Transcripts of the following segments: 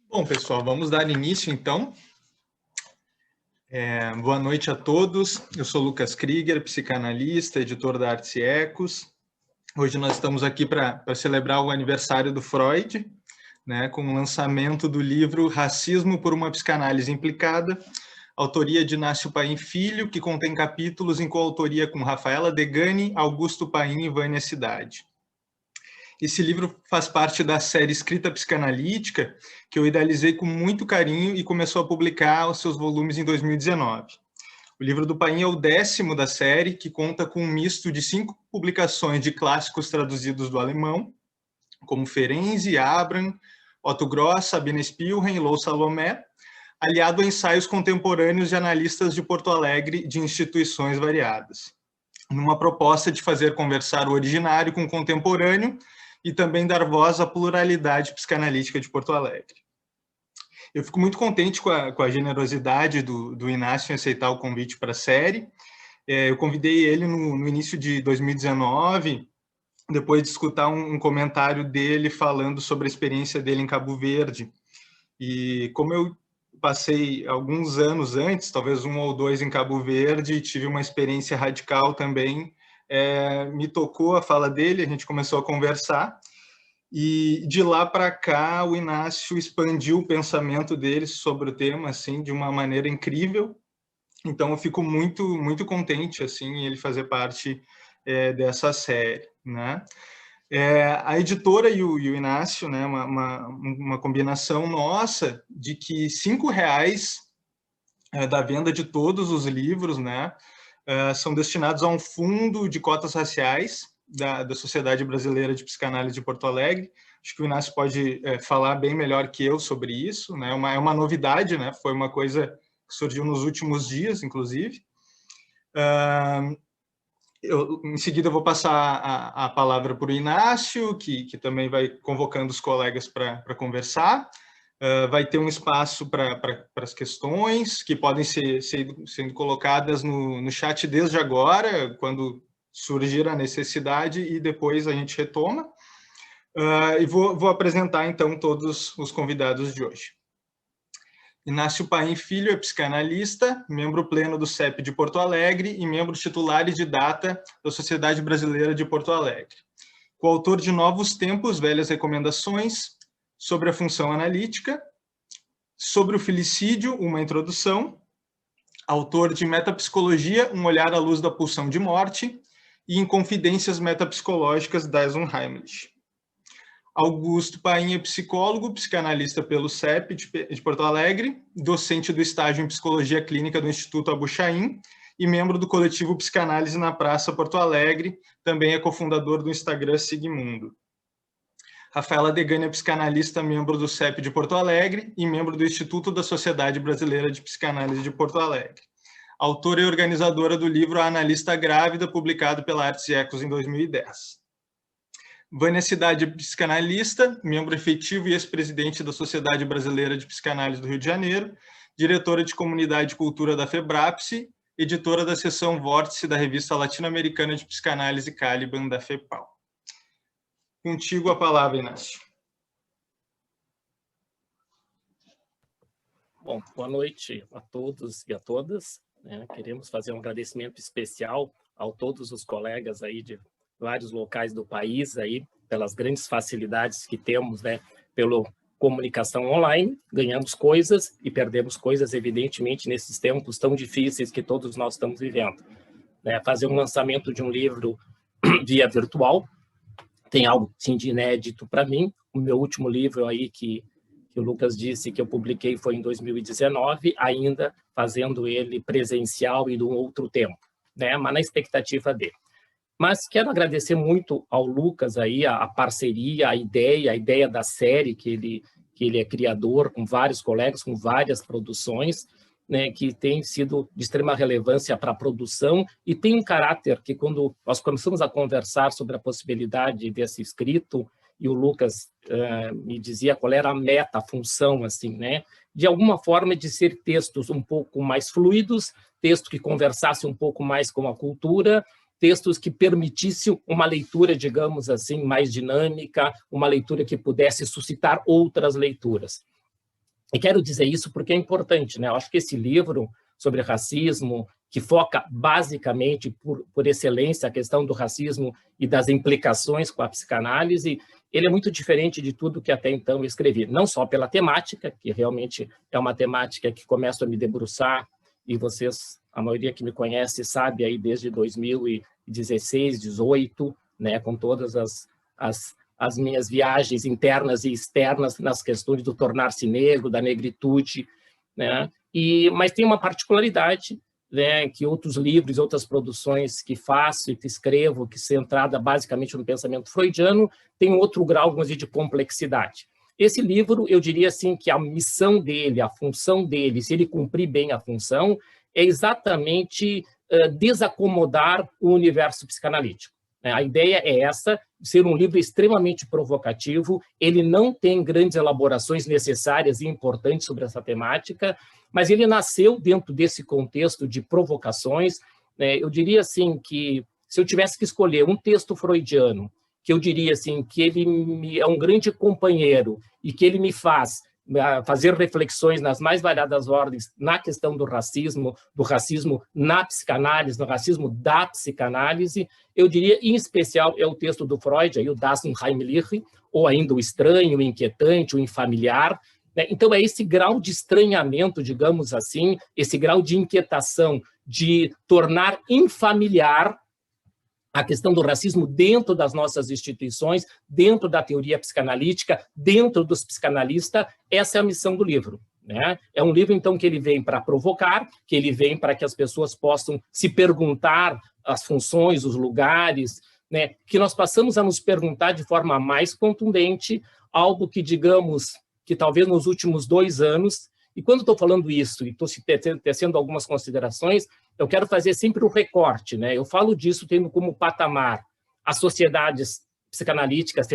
Bom, pessoal, vamos dar início, então. Boa noite a todos. Eu sou Lucas Krieger, psicanalista, editor da Artes e Ecos. Hoje nós estamos aqui para celebrar o aniversário do Freud, né, com o lançamento do livro Racismo por uma Psicanálise Implicada, autoria de Inácio Paim Filho, que contém capítulos em coautoria com Rafaela Degani, Augusto Paim e Vânia Cidade. Esse livro faz parte da série Escrita Psicanalítica, que eu idealizei com muito carinho e começou a publicar os seus volumes em 2019. O livro do Paim é o 10º da série, que conta com um misto de 5 publicações de clássicos traduzidos do alemão, como Ferenczi, Abram, Otto Gross, Sabina Spielhen e Lou Salomé, aliado a ensaios contemporâneos de analistas de Porto Alegre de instituições variadas, numa proposta de fazer conversar o originário com o contemporâneo e também dar voz à pluralidade psicanalítica de Porto Alegre. Eu fico muito contente com a generosidade do Inácio em aceitar o convite para a série. Eu convidei ele no início de 2019, depois de escutar um comentário dele falando sobre a experiência dele em Cabo Verde. E como eu passei alguns anos antes, talvez 1 ou 2 em Cabo Verde, e tive uma experiência radical também, me tocou a fala dele, a gente começou a conversar, e de lá para cá o Inácio expandiu o pensamento dele sobre o tema assim, de uma maneira incrível. Então eu fico muito contente assim, em ele fazer parte dessa série, né? A editora e o Inácio, né, uma combinação nossa de que R$5 da venda de todos os livros, né, são destinados a um fundo de cotas raciais da Sociedade Brasileira de Psicanálise de Porto Alegre. Acho que o Inácio pode falar bem melhor que eu sobre isso, né? É uma novidade, né? Foi uma coisa que surgiu nos últimos dias, inclusive. Em seguida, eu vou passar a palavra para o Inácio, que também vai convocando os colegas para conversar. Vai ter um espaço para as questões, que podem ser sendo colocadas no chat desde agora, quando surgir a necessidade, e depois a gente retoma. E vou apresentar, então, todos os convidados de hoje. Inácio Paim Filho é psicanalista, membro pleno do CEP de Porto Alegre e membro titular e de data da Sociedade Brasileira de Porto Alegre. Coautor de Novos Tempos, Velhas Recomendações, sobre a função analítica, sobre o filicídio, uma introdução, autor de Metapsicologia, um olhar à luz da pulsão de morte, e em Confidências Metapsicológicas, Dyson Heimlich. Augusto Paim é psicólogo, psicanalista pelo CEP de Porto Alegre, docente do estágio em Psicologia Clínica do Instituto Abu Chaim e membro do coletivo Psicanálise na Praça Porto Alegre, também é cofundador do Instagram Sigmundo. Rafaela Degani é psicanalista, membro do CEP de Porto Alegre e membro do Instituto da Sociedade Brasileira de Psicanálise de Porto Alegre. Autora e organizadora do livro A Analista Grávida, publicado pela Artes e Ecos em 2010. Vânia Cidade é psicanalista, membro efetivo e ex-presidente da Sociedade Brasileira de Psicanálise do Rio de Janeiro, diretora de Comunidade e Cultura da FEBRAPSE, editora da seção Vórtice da Revista Latino-Americana de Psicanálise Caliban, da FEPAL. Contigo a palavra, Inácio. Bom, boa noite a todos e a todas. Queremos fazer um agradecimento especial a todos os colegas aí de vários locais do país aí pelas grandes facilidades que temos, né, pela comunicação online. Ganhamos coisas e perdemos coisas, evidentemente, nesses tempos tão difíceis que todos nós estamos vivendo. Fazer um lançamento de um livro via virtual tem algo sim, de inédito para mim. O meu último livro aí que o Lucas disse que eu publiquei foi em 2019, ainda fazendo ele presencial e de um outro tempo, né? Mas na expectativa dele. Mas quero agradecer muito ao Lucas aí a parceria, a ideia da série que ele é criador com vários colegas, com várias produções, né, que tem sido de extrema relevância para a produção e tem um caráter que quando nós começamos a conversar sobre a possibilidade desse escrito, e o Lucas me dizia qual era a meta, a função, assim, né? De alguma forma de ser textos um pouco mais fluidos, textos que conversassem um pouco mais com a cultura, textos que permitissem uma leitura, digamos assim, mais dinâmica, uma leitura que pudesse suscitar outras leituras. E quero dizer isso porque é importante, né? Eu acho que esse livro sobre racismo, que foca basicamente, por excelência, a questão do racismo e das implicações com a psicanálise, ele é muito diferente de tudo que até então eu escrevi. Não só pela temática, que realmente é uma temática que começo a me debruçar, e vocês, a maioria que me conhece, sabe aí desde 2016, 18, né, com todas as minhas viagens internas e externas nas questões do tornar-se negro, da negritude, né? Mas tem uma particularidade, né, que outros livros, outras produções que faço e que escrevo, que centrada basicamente no pensamento freudiano, tem outro grau, vamos dizer, de complexidade. Esse livro, eu diria assim que a missão dele, a função dele, se ele cumprir bem a função, é exatamente desacomodar o universo psicanalítico. A ideia é essa, ser um livro extremamente provocativo, ele não tem grandes elaborações necessárias e importantes sobre essa temática, mas ele nasceu dentro desse contexto de provocações. Eu diria assim que, se eu tivesse que escolher um texto freudiano, que eu diria assim que ele é um grande companheiro e que ele me faz fazer reflexões nas mais variadas ordens na questão do racismo na psicanálise, no racismo da psicanálise, eu diria, em especial, é o texto do Freud, aí, o Das Unheimliche, ou ainda o estranho, o inquietante, o infamiliar. Então, é esse grau de estranhamento, digamos assim, esse grau de inquietação, de tornar infamiliar a questão do racismo dentro das nossas instituições, dentro da teoria psicanalítica, dentro dos psicanalistas, essa é a missão do livro. Né? É um livro, então, que ele vem para provocar, que ele vem para que as pessoas possam se perguntar as funções, os lugares, né? Que nós passamos a nos perguntar de forma mais contundente, algo que, digamos, que talvez nos últimos 2 anos, e quando estou falando isso, e estou tecendo algumas considerações, eu quero fazer sempre um recorte, né? Eu falo disso tendo como patamar as sociedades psicanalíticas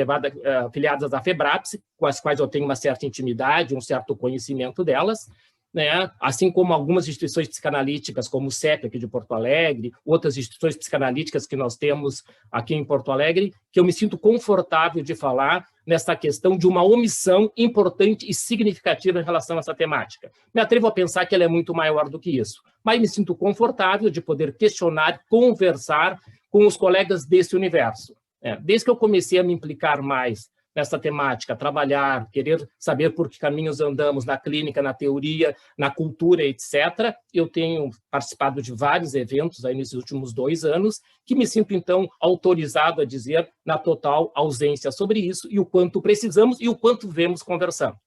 afiliadas à FEBRAPS, com as quais eu tenho uma certa intimidade, um certo conhecimento delas, né? Assim como algumas instituições psicanalíticas, como o CEP aqui de Porto Alegre, outras instituições psicanalíticas que nós temos aqui em Porto Alegre, que eu me sinto confortável de falar nessa questão de uma omissão importante e significativa em relação a essa temática. Me atrevo a pensar que ela é muito maior do que isso, mas me sinto confortável de poder questionar, conversar com os colegas desse universo. Desde que eu comecei a me implicar mais nessa temática, trabalhar, querer saber por que caminhos andamos na clínica, na teoria, na cultura, etc., eu tenho participado de vários eventos aí nesses últimos 2 anos, que me sinto, então, autorizado a dizer na total ausência sobre isso e o quanto precisamos e o quanto vemos conversando.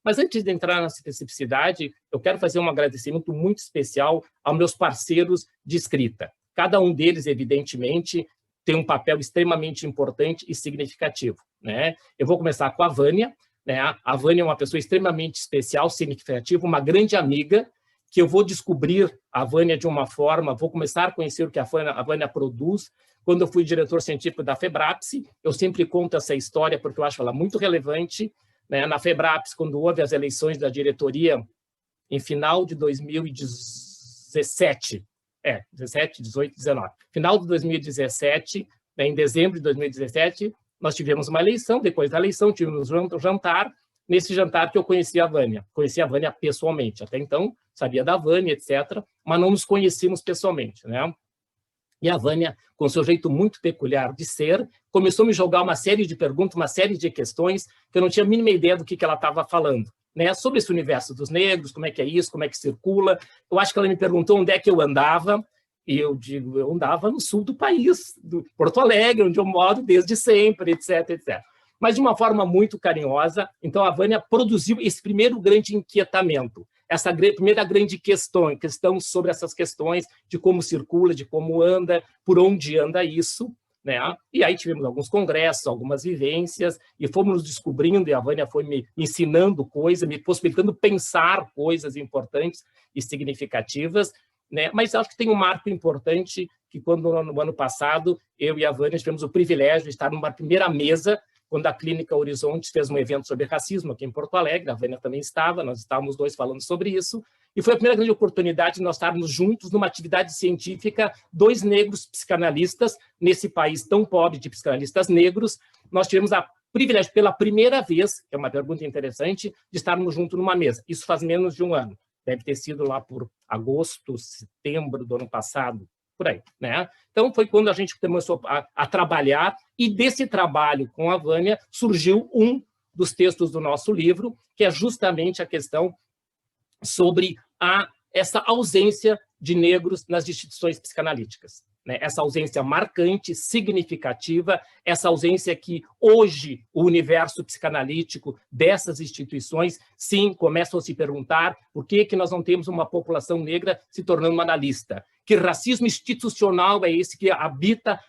Mas antes de entrar nessa especificidade, eu quero fazer um agradecimento muito especial aos meus parceiros de escrita. Cada um deles, evidentemente, tem um papel extremamente importante e significativo. Né? Eu vou começar com a Vânia. Né? A Vânia é uma pessoa extremamente especial, significativa, uma grande amiga, que eu vou descobrir a Vânia de uma forma, vou começar a conhecer o que a Vânia produz. Quando eu fui diretor científico da FEBRAPS, eu sempre conto essa história porque eu acho ela muito relevante. Né? Na FEBRAPS, quando houve as eleições da diretoria, em final de 2017, 17, 18, 19. Final de 2017, né, em dezembro de 2017, nós tivemos uma eleição, depois da eleição tivemos um jantar, nesse jantar que eu conheci a Vânia pessoalmente, até então sabia da Vânia, etc., mas não nos conhecíamos pessoalmente, né? E a Vânia, com seu jeito muito peculiar de ser, começou a me jogar uma série de perguntas, uma série de questões que eu não tinha a mínima ideia do que ela estava falando. Né, sobre esse universo dos negros, como é que é isso, como é que circula. Eu acho que ela me perguntou onde é que eu andava, e eu digo, eu andava no sul do país, do Porto Alegre, onde eu moro desde sempre, etc, etc. Mas de uma forma muito carinhosa, então a Vânia produziu esse primeiro grande inquietamento, essa primeira grande questão sobre essas questões de como circula, de como anda, por onde anda isso. Né? E aí tivemos alguns congressos, algumas vivências, e fomos nos descobrindo, e a Vânia foi me ensinando coisas, me possibilitando pensar coisas importantes e significativas, né? Mas acho que tem um marco importante, que quando no ano passado, eu e a Vânia tivemos o privilégio de estar numa primeira mesa, quando a Clínica Horizonte fez um evento sobre racismo aqui em Porto Alegre, a Vânia também estava, nós estávamos 2 falando sobre isso, e foi a primeira grande oportunidade de nós estarmos juntos numa atividade científica, 2 negros psicanalistas, nesse país tão pobre de psicanalistas negros. Nós tivemos a privilégio, pela primeira vez, que é uma pergunta interessante, de estarmos juntos numa mesa. Isso faz menos de um ano. Deve ter sido lá por agosto, setembro do ano passado, por aí, né? Então, foi quando a gente começou a trabalhar, e desse trabalho com a Vânia surgiu um dos textos do nosso livro, que é justamente a questão sobre essa ausência de negros nas instituições psicanalíticas, né? Essa ausência marcante, significativa, essa ausência que hoje o universo psicanalítico dessas instituições, sim, começam a se perguntar por que nós não temos uma população negra se tornando uma analista. Que racismo institucional é esse que habita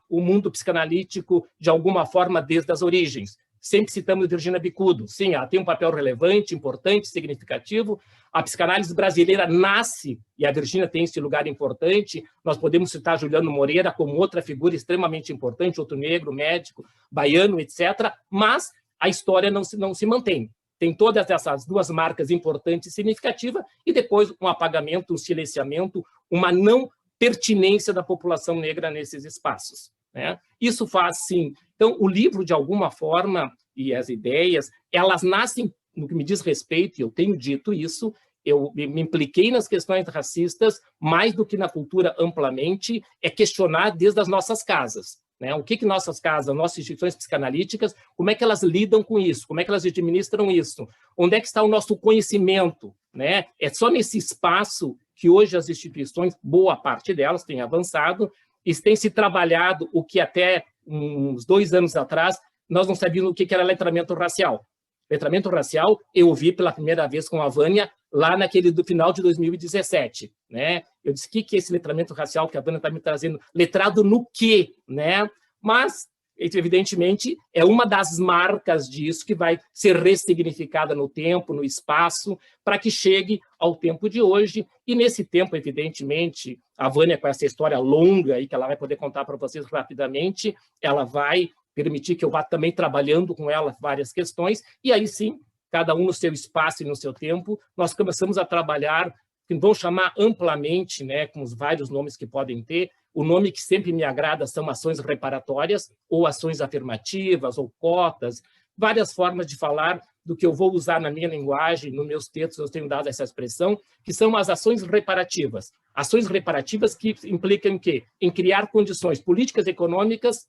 o mundo psicanalítico de alguma forma desde as origens? Sempre citamos Virginia Bicudo. Sim, ela tem um papel relevante, importante, significativo. A psicanálise brasileira nasce, e a Virginia tem esse lugar importante. Nós podemos citar Juliano Moreira como outra figura extremamente importante, outro negro, médico, baiano, etc. Mas a história não se mantém. Tem todas essas duas marcas importantes e significativas, e depois um apagamento, um silenciamento, uma não pertinência da população negra nesses espaços, né? Isso faz, sim. Então, o livro, de alguma forma, e as ideias, elas nascem, no que me diz respeito, e eu tenho dito isso, eu me impliquei nas questões racistas, mais do que na cultura amplamente, é questionar desde as nossas casas, né? O que nossas casas, nossas instituições psicanalíticas, como é que elas lidam com isso? Como é que elas administram isso? Onde é que está o nosso conhecimento, né? É só nesse espaço que hoje as instituições, boa parte delas, têm avançado, e tem se trabalhado o que até uns 2 anos atrás nós não sabíamos o que era letramento racial. Letramento racial eu vi pela primeira vez com a Vânia lá do final de 2017, né? Eu disse, o que é esse letramento racial que a Vânia está me trazendo? Letrado no quê, né? Mas, evidentemente, é uma das marcas disso que vai ser ressignificada no tempo, no espaço, para que chegue ao tempo de hoje. E nesse tempo, evidentemente, a Vânia, com essa história longa aí que ela vai poder contar para vocês rapidamente, ela vai permitir que eu vá também trabalhando com ela várias questões, e aí sim, cada um no seu espaço e no seu tempo, nós começamos a trabalhar, que vamos chamar amplamente, né, com os vários nomes que podem ter. O nome que sempre me agrada são ações reparatórias, ou ações afirmativas, ou cotas, várias formas de falar do que eu vou usar na minha linguagem, nos meus textos eu tenho dado essa expressão, que são as ações reparativas. Ações reparativas que implicam em quê? Em criar condições políticas, econômicas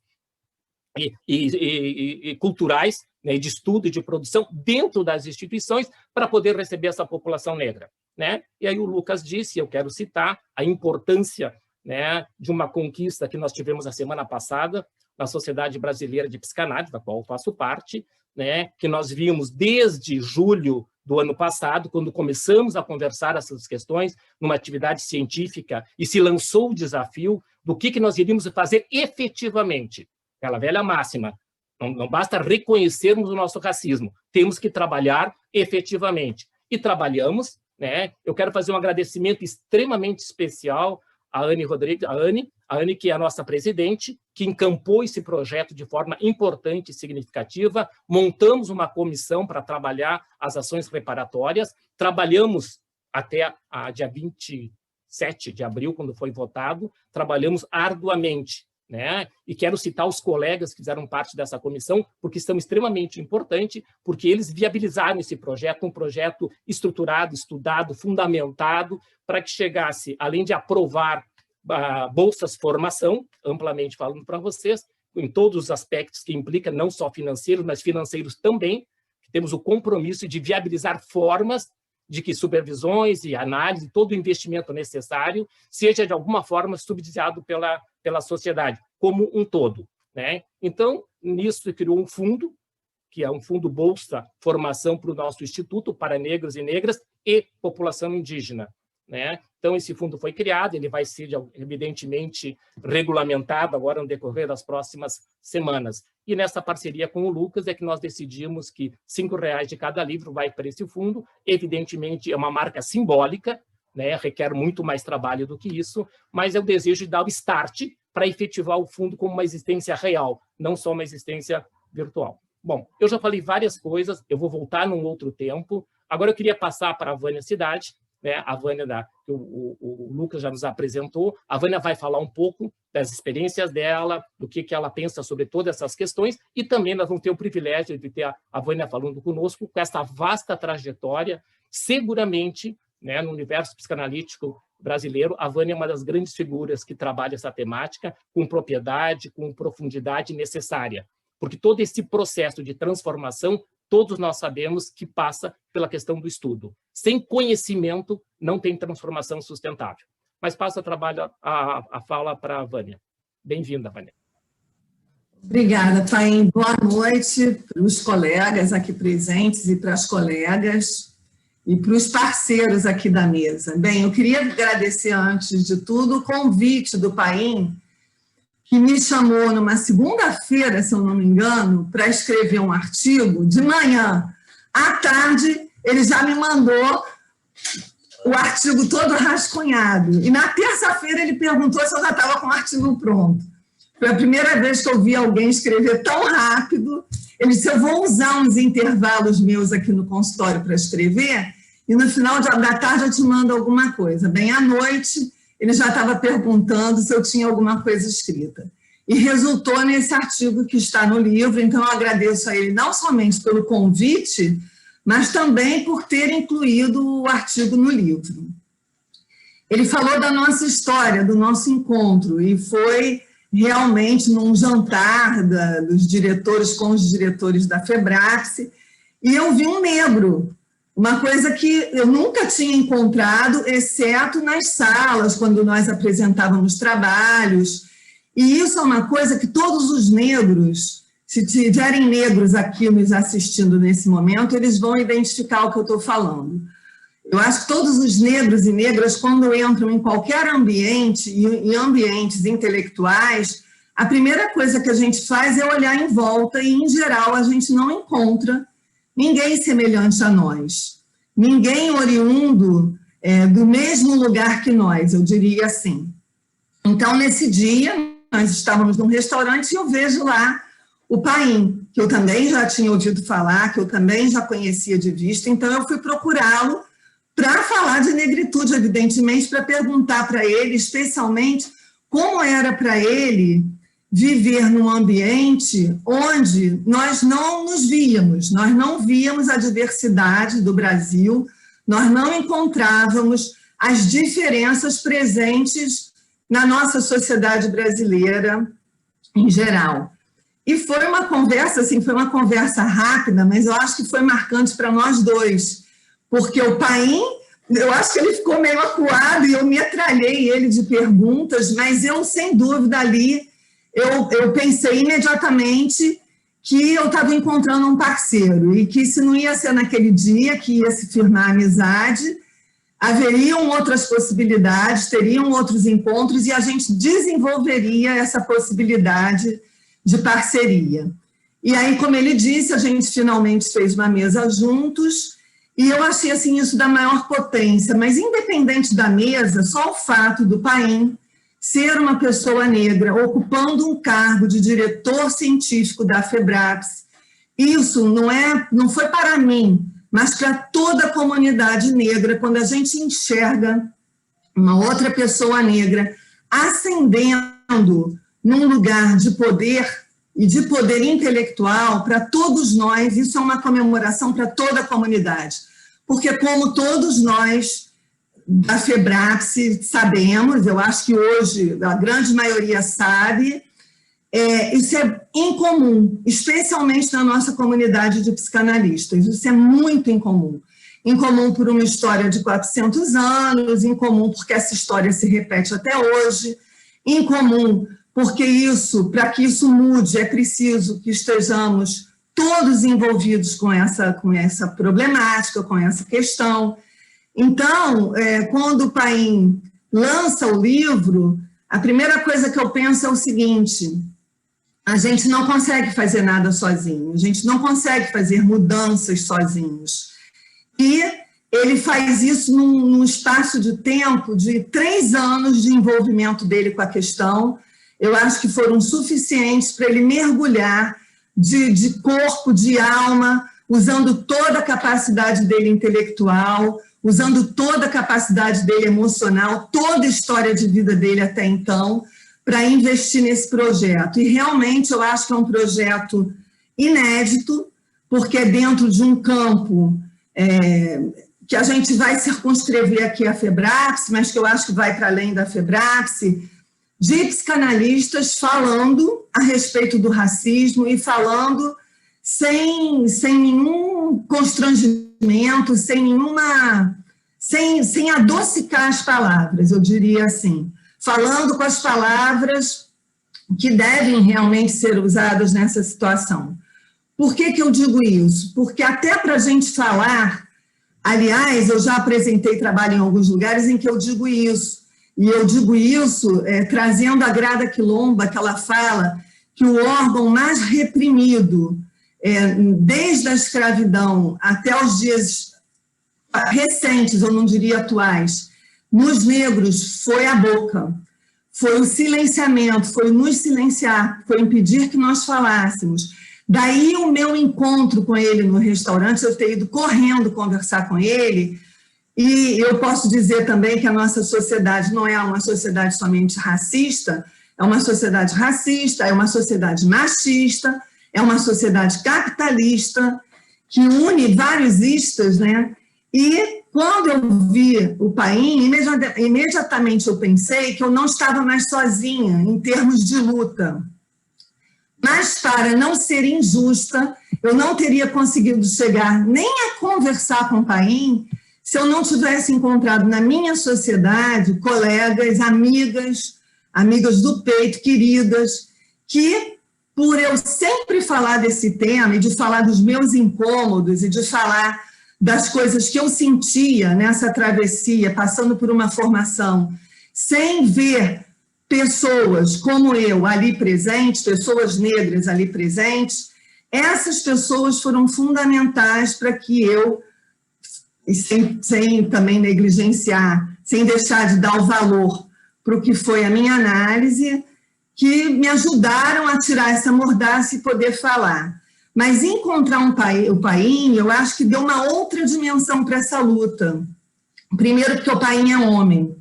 e culturais, né, de estudo e de produção dentro das instituições para poder receber essa população negra, né? E aí o Lucas disse, eu quero citar a importância, né, de uma conquista que nós tivemos a semana passada na Sociedade Brasileira de Psicanálise, da qual eu faço parte, né, que nós vimos desde julho do ano passado, quando começamos a conversar essas questões numa atividade científica e se lançou o desafio do que nós iríamos fazer efetivamente. Aquela velha máxima, não basta reconhecermos o nosso racismo, temos que trabalhar efetivamente. E trabalhamos, né? Eu quero fazer um agradecimento extremamente especial à Anne Rodrigues, a Anne, que é a nossa presidente, que encampou esse projeto de forma importante e significativa. Montamos uma comissão para trabalhar as ações reparatórias, trabalhamos até dia 27 de abril, quando foi votado, trabalhamos arduamente, né? E quero citar os colegas que fizeram parte dessa comissão, porque são extremamente importantes, porque eles viabilizaram esse projeto, um projeto estruturado, estudado, fundamentado, para que chegasse, além de aprovar bolsas formação, amplamente falando para vocês, em todos os aspectos que implica, não só financeiros, mas financeiros também, temos o compromisso de viabilizar formas de que supervisões e análise, todo o investimento necessário, seja de alguma forma subsidiado pela sociedade, como um todo, né? Então, nisso se criou um fundo, que é um fundo Bolsa Formação para o nosso Instituto para Negros e Negras e População Indígena, né? Então, esse fundo foi criado, ele vai ser, evidentemente, regulamentado agora no decorrer das próximas semanas. E nessa parceria com o Lucas é que nós decidimos que R$5 de cada livro vai para esse fundo. Evidentemente, é uma marca simbólica, né? Requer muito mais trabalho do que isso, mas é o desejo de dar o start para efetivar o fundo como uma existência real, não só uma existência virtual. Bom, eu já falei várias coisas, eu vou voltar num outro tempo. Agora eu queria passar para a Vânia Cidade, né, a Vânia, o Lucas já nos apresentou, a Vânia vai falar um pouco das experiências dela, do que ela pensa sobre todas essas questões, e também nós vamos ter o privilégio de ter a Vânia falando conosco com essa vasta trajetória, seguramente, né, no universo psicanalítico brasileiro, a Vânia é uma das grandes figuras que trabalha essa temática com propriedade, com profundidade necessária, porque todo esse processo de transformação, todos nós sabemos que passa pela questão do estudo. Sem conhecimento, não tem transformação sustentável. Mas passo a fala para a Vânia. Bem-vinda, Vânia. Obrigada, Paim. Boa noite para os colegas aqui presentes e para as colegas e para os parceiros aqui da mesa. Bem, eu queria agradecer, antes de tudo, o convite do Paim, que me chamou numa segunda-feira, se eu não me engano, para escrever um artigo de manhã. À tarde, ele já me mandou o artigo todo rascunhado. E na terça-feira ele perguntou se eu já estava com o artigo pronto. Foi a primeira vez que eu vi alguém escrever tão rápido. Ele disse, eu vou usar uns intervalos meus aqui no consultório para escrever, e no final da tarde eu te mando alguma coisa. Bem, à noite, ele já estava perguntando se eu tinha alguma coisa escrita. E resultou nesse artigo que está no livro, então eu agradeço a ele não somente pelo convite, mas também por ter incluído o artigo no livro. Ele falou da nossa história, do nosso encontro, e foi realmente num jantar dos diretores com os diretores da FEBRAPS, e eu vi um negro, uma coisa que eu nunca tinha encontrado, exceto nas salas, quando nós apresentávamos trabalhos, e isso é uma coisa que todos os negros, se tiverem negros aqui nos assistindo nesse momento, eles vão identificar o que eu estou falando. Eu acho que todos os negros e negras, quando entram em qualquer ambiente, em ambientes intelectuais, a primeira coisa que a gente faz é olhar em volta e, em geral, a gente não encontra ninguém semelhante a nós. Ninguém oriundo do mesmo lugar que nós, eu diria assim. Então, nesse dia, nós estávamos num restaurante e eu vejo lá o Paim, que eu também já tinha ouvido falar, que eu também já conhecia de vista, então eu fui procurá-lo para falar de negritude, evidentemente, para perguntar para ele, especialmente, como era para ele viver num ambiente onde nós não nos víamos, nós não víamos a diversidade do Brasil, nós não encontrávamos as diferenças presentes na nossa sociedade brasileira em geral. E foi uma conversa, assim, foi uma conversa rápida, mas eu acho que foi marcante para nós dois, porque o Paim, eu acho que ele ficou meio acuado e eu metralhei ele de perguntas, mas eu, sem dúvida, ali, eu pensei imediatamente que eu estava encontrando um parceiro e que se não ia ser naquele dia que ia se firmar a amizade, haveriam outras possibilidades, teriam outros encontros e a gente desenvolveria essa possibilidade de parceria. E aí, como ele disse, a gente finalmente fez uma mesa juntos e eu achei assim, isso da maior potência, mas independente da mesa, só o fato do Paim ser uma pessoa negra, ocupando um cargo de diretor científico da FEBRAPS, isso não foi para mim, mas para toda a comunidade negra, quando a gente enxerga uma outra pessoa negra ascendendo num lugar de poder e de poder intelectual para todos nós, isso é uma comemoração para toda a comunidade, porque como todos nós da FEBRAPS sabemos, eu acho que hoje a grande maioria sabe, isso é incomum, especialmente na nossa comunidade de psicanalistas, isso é muito incomum. Incomum por uma história de 400 anos, incomum porque essa história se repete até hoje, incomum porque para que isso mude, é preciso que estejamos todos envolvidos com essa problemática, com essa questão. Então, quando o Paim lança o livro, a primeira coisa que eu penso é o seguinte: a gente não consegue fazer nada sozinho, a gente não consegue fazer mudanças sozinhos. E ele faz isso num espaço de tempo de 3 anos de envolvimento dele com a questão. Eu acho que foram suficientes para ele mergulhar de corpo, de alma, usando toda a capacidade dele intelectual, usando toda a capacidade dele emocional, toda a história de vida dele até então, para investir nesse projeto. E realmente eu acho que é um projeto inédito, porque é dentro de um campo que a gente vai circunscrever aqui a FEBRAPS, mas que eu acho que vai para além da FEBRAPS, de psicanalistas falando a respeito do racismo e falando sem nenhum constrangimento, sem adocicar as palavras, eu diria assim, falando com as palavras que devem realmente ser usadas nessa situação. Por que eu digo isso? Porque até para a gente falar, aliás, eu já apresentei trabalho em alguns lugares em que eu digo isso, e eu digo isso trazendo a Grada Quilomba, que ela fala que o órgão mais reprimido, desde a escravidão até os dias recentes, eu não diria atuais, nos negros foi a boca, foi o silenciamento, foi nos silenciar, foi impedir que nós falássemos. Daí o meu encontro com ele no restaurante, eu ter ido correndo conversar com ele, e eu posso dizer também que a nossa sociedade não é uma sociedade somente racista, é uma sociedade racista, é uma sociedade machista, é uma sociedade capitalista, que une vários istas, né? E quando eu vi o Paim, imediatamente eu pensei que eu não estava mais sozinha em termos de luta. Mas, para não ser injusta, eu não teria conseguido chegar nem a conversar com o Paim se eu não tivesse encontrado na minha sociedade colegas, amigas do peito, queridas, que, por eu sempre falar desse tema e de falar dos meus incômodos e de falar das coisas que eu sentia nessa travessia, passando por uma formação, sem ver pessoas como eu ali presentes, pessoas negras ali presentes, essas pessoas foram fundamentais para que eu, sem também negligenciar, sem deixar de dar o valor para o que foi a minha análise, que me ajudaram a tirar essa mordaça e poder falar. Mas encontrar o Paim, eu acho que deu uma outra dimensão para essa luta. Primeiro, porque o Paim é homem.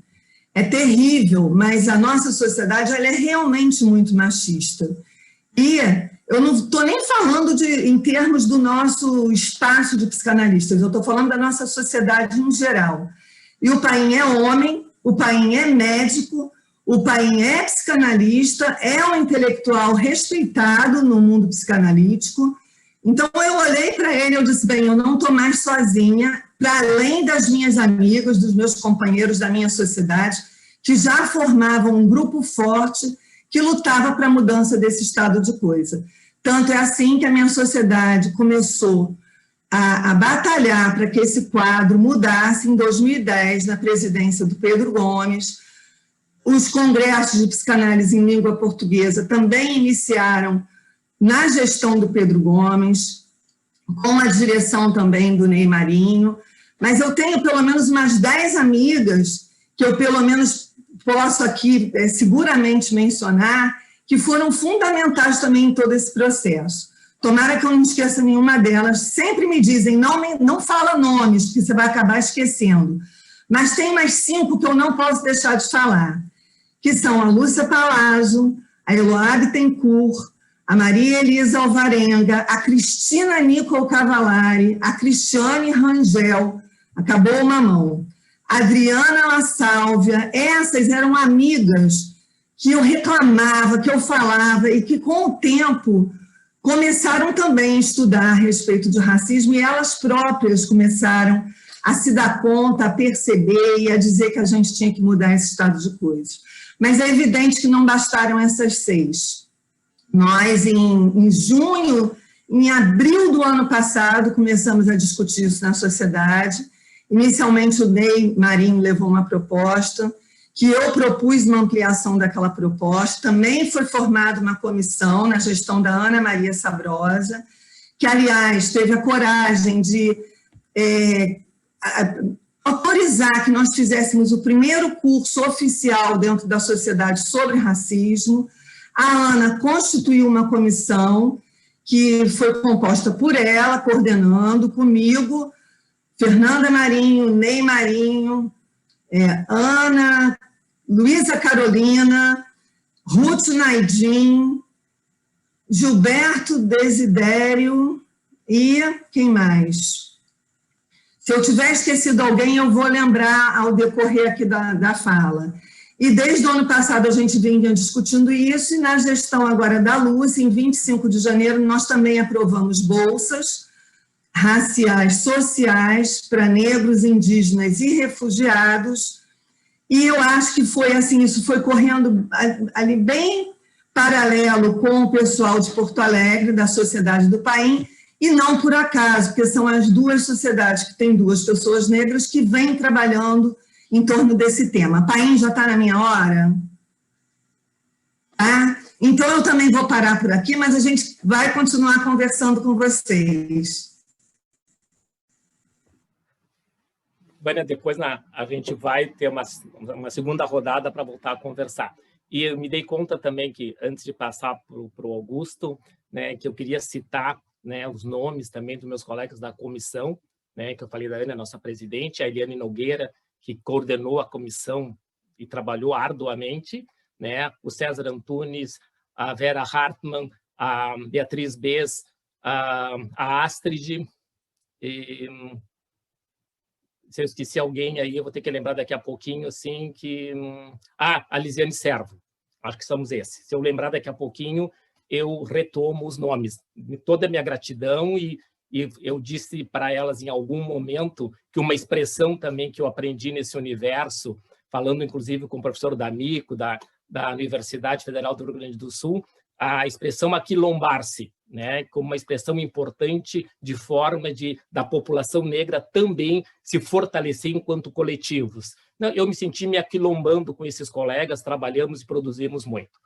É terrível, mas a nossa sociedade ela é realmente muito machista. E eu não estou nem falando em termos do nosso espaço de psicanalistas, eu estou falando da nossa sociedade em geral. E o Paim é homem, o Paim é médico, o Paim é psicanalista, é um intelectual respeitado no mundo psicanalítico. Então, eu olhei para ele e eu disse, bem, eu não estou mais sozinha, para além das minhas amigas, dos meus companheiros da minha sociedade, que já formavam um grupo forte que lutava para a mudança desse estado de coisa. Tanto é assim que a minha sociedade começou a batalhar para que esse quadro mudasse em 2010, na presidência do Pedro Gomes. Os congressos de psicanálise em língua portuguesa também iniciaram na gestão do Pedro Gomes, com a direção também do Ney Marinho, mas eu tenho pelo menos umas 10 amigas que eu pelo menos posso aqui seguramente mencionar, que foram fundamentais também em todo esse processo. Tomara que eu não esqueça nenhuma delas, sempre me dizem, não fala nomes, porque você vai acabar esquecendo, mas tem mais 5 que eu não posso deixar de falar, que são a Lúcia Palazzo, a Eloá Bittencourt, a Maria Elisa Alvarenga, a Cristina Nicole Cavallari, a Cristiane Rangel, acabou uma mão, a Adriana La Sálvia, essas eram amigas que eu reclamava, que eu falava, e que com o tempo começaram também a estudar a respeito de racismo, e elas próprias começaram a se dar conta, a perceber e a dizer que a gente tinha que mudar esse estado de coisas. Mas é evidente que não bastaram essas 6. Nós, em junho, em abril do ano passado, começamos a discutir isso na sociedade. Inicialmente, o Ney Marinho levou uma proposta, que eu propus uma ampliação daquela proposta. Também foi formada uma comissão na gestão da Ana Maria Sabrosa, que, aliás, teve a coragem de autorizar que nós fizéssemos o primeiro curso oficial dentro da sociedade sobre racismo. A Ana constituiu uma comissão que foi composta por ela, coordenando comigo, Fernanda Marinho, Ney Marinho, Ana, Luísa Carolina, Ruth Naidin, Gilberto Desidério e quem mais? Se eu tiver esquecido alguém, eu vou lembrar ao decorrer aqui da fala. E desde o ano passado a gente vinha discutindo isso, e na gestão agora da Lúcia, em 25 de janeiro, nós também aprovamos bolsas raciais, sociais, para negros, indígenas e refugiados, e eu acho que foi assim, isso foi correndo ali bem paralelo com o pessoal de Porto Alegre, da Sociedade do Paim, e não por acaso, porque são as duas sociedades que têm duas pessoas negras que vêm trabalhando em torno desse tema. Paim, já está na minha hora? Tá? Então, eu também vou parar por aqui, mas a gente vai continuar conversando com vocês. Vânia, depois a gente vai ter uma segunda rodada para voltar a conversar. E eu me dei conta também que, antes de passar para o Augusto, né, que eu queria citar, né, os nomes também dos meus colegas da comissão, né, que eu falei da Ana, nossa presidente, a Eliane Nogueira, que coordenou a comissão e trabalhou arduamente, né, o César Antunes, a Vera Hartmann, a Beatriz Bez, a Astrid, e, se eu esqueci alguém aí, eu vou ter que lembrar daqui a pouquinho, assim, que... a Lisiane Servo, acho que somos esses. Se eu lembrar daqui a pouquinho, eu retomo os nomes. Toda a minha gratidão, e eu disse para elas em algum momento que uma expressão também que eu aprendi nesse universo, falando inclusive com o professor D'Amico, da Universidade Federal do Rio Grande do Sul, a expressão aquilombar-se, né, como uma expressão importante de forma da população negra também se fortalecer enquanto coletivos. Eu me senti me aquilombando com esses colegas, trabalhamos e produzimos muito.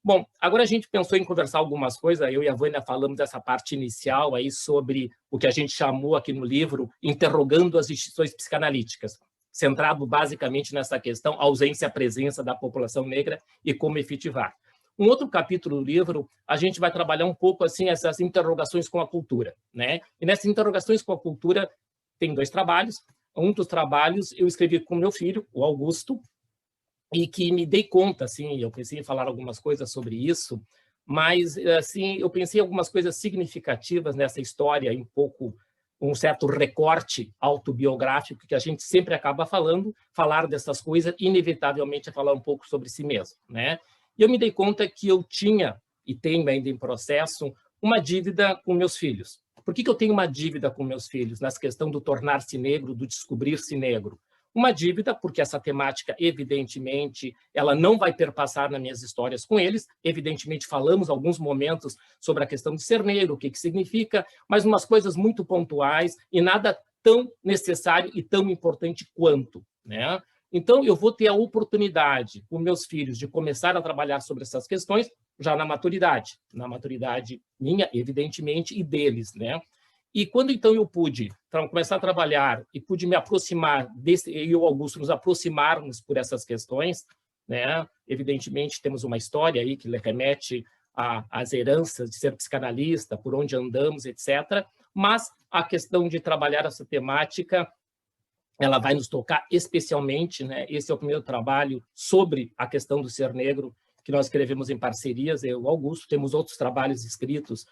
Bom, agora a gente pensou em conversar algumas coisas, eu e a Vânia falamos dessa parte inicial aí sobre o que a gente chamou aqui no livro, interrogando as instituições psicanalíticas, centrado basicamente nessa questão, ausência e presença da população negra e como efetivar. Um outro capítulo do livro, a gente vai trabalhar um pouco assim essas interrogações com a cultura, né? E nessas interrogações com a cultura tem 2 trabalhos. Um dos trabalhos eu escrevi com meu filho, o Augusto, e que me dei conta, assim, eu pensei em falar algumas coisas sobre isso, mas assim, eu pensei em algumas coisas significativas nessa história, um certo recorte autobiográfico que a gente sempre acaba falar dessas coisas, inevitavelmente é falar um pouco sobre si mesmo, né? E eu me dei conta que eu tinha, e tenho ainda em processo, uma dívida com meus filhos. Por que eu tenho uma dívida com meus filhos nessa questão do tornar-se negro, do descobrir-se negro? Uma dívida, porque essa temática, evidentemente, ela não vai perpassar nas minhas histórias com eles. Evidentemente, falamos alguns momentos sobre a questão de ser negro, o que significa, mas umas coisas muito pontuais e nada tão necessário e tão importante quanto, né? Então, eu vou ter a oportunidade, com meus filhos, de começar a trabalhar sobre essas questões já na maturidade minha, evidentemente, e deles, né? E quando, então, eu pude começar a trabalhar e pude me aproximar, eu e o Augusto nos aproximarmos por essas questões, né? Evidentemente, temos uma história aí que remete às heranças de ser psicanalista, por onde andamos, etc. Mas a questão de trabalhar essa temática, ela vai nos tocar especialmente, né? Esse é o primeiro trabalho sobre a questão do ser negro, que nós escrevemos em parcerias, eu e o Augusto, temos outros trabalhos escritos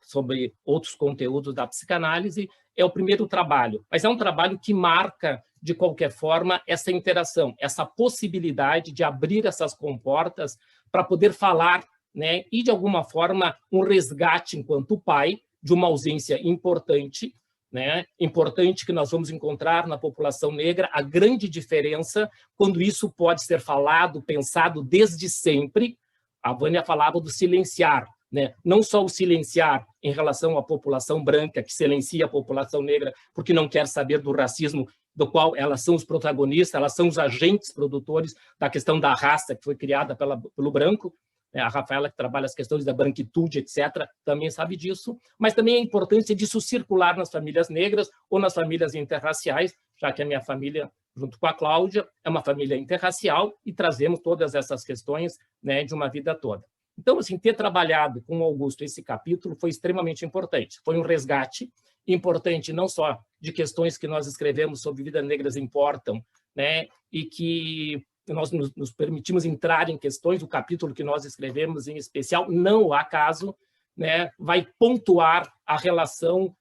sobre outros conteúdos da psicanálise, é o primeiro trabalho, mas é um trabalho que marca, de qualquer forma, essa interação, essa possibilidade de abrir essas comportas para poder falar, né? E, de alguma forma, um resgate enquanto pai de uma ausência importante, né? Importante que nós vamos encontrar na população negra a grande diferença quando isso pode ser falado, pensado desde sempre. A Vânia falava do silenciar, né? Não só o silenciar em relação à população branca, que silencia a população negra porque não quer saber do racismo, do qual elas são os protagonistas, elas são os agentes produtores da questão da raça que foi criada pelo branco. A Rafaela, que trabalha as questões da branquitude, etc., também sabe disso, mas também a importância disso circular nas famílias negras ou nas famílias interraciais, já que a minha família, junto com a Cláudia, é uma família interracial e trazemos todas essas questões, né, de uma vida toda. Então, assim, ter trabalhado com o Augusto esse capítulo foi extremamente importante, foi um resgate, importante, não só de questões que nós escrevemos sobre vidas negras importam, né, e que nós nos permitimos entrar em questões, o capítulo que nós escrevemos em especial, não ao acaso, né, vai pontuar a relação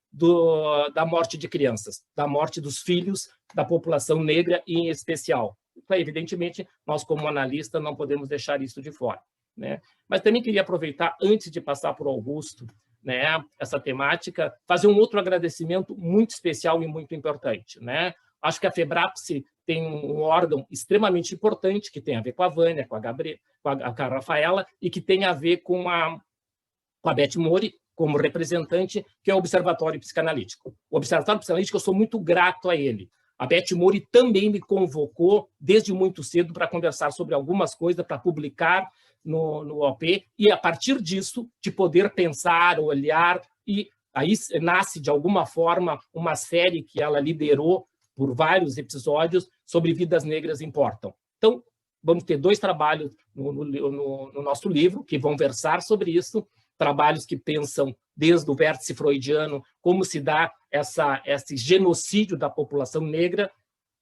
da morte de crianças, da morte dos filhos da população negra em especial. Evidentemente, nós como analista não podemos deixar isso de fora, né? Mas também queria aproveitar, antes de passar para o Augusto, né, essa temática, fazer um outro agradecimento muito especial e muito importante, né? Acho que a FEBRAPSE tem um órgão extremamente importante que tem a ver com a Vânia, com a Gabriela, com a Rafaela, e que tem a ver com a Beth Mori, como representante, que é o Observatório Psicanalítico. O Observatório Psicanalítico, eu sou muito grato a ele. A Beth Mori também me convocou desde muito cedo para conversar sobre algumas coisas, para publicar no OP, e a partir disso, de poder pensar, olhar, e aí nasce, de alguma forma, uma série que ela liderou por vários episódios sobre vidas negras importam. Então, vamos ter 2 trabalhos no nosso livro que vão versar sobre isso, trabalhos que pensam desde o vértice freudiano como se dá esse genocídio da população negra,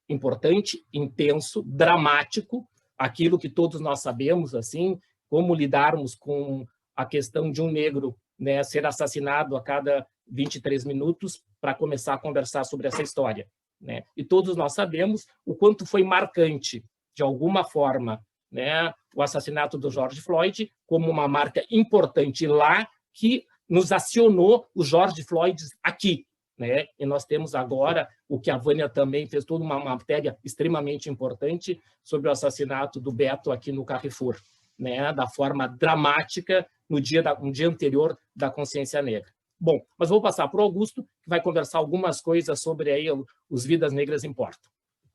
importante, intenso, dramático, aquilo que todos nós sabemos, assim, como lidarmos com a questão de um negro, né, ser assassinado a cada 23 minutos para começar a conversar sobre essa história, né? E todos nós sabemos o quanto foi marcante, de alguma forma, né, o assassinato do George Floyd como uma marca importante lá que nos acionou o George Floyd aqui, né? E nós temos agora o que a Vânia também fez, toda uma matéria extremamente importante sobre o assassinato do Beto aqui no Carrefour, né? Da forma dramática no dia anterior da consciência negra. Bom, mas vou passar para o Augusto, que vai conversar algumas coisas sobre aí os Vidas Negras Importam.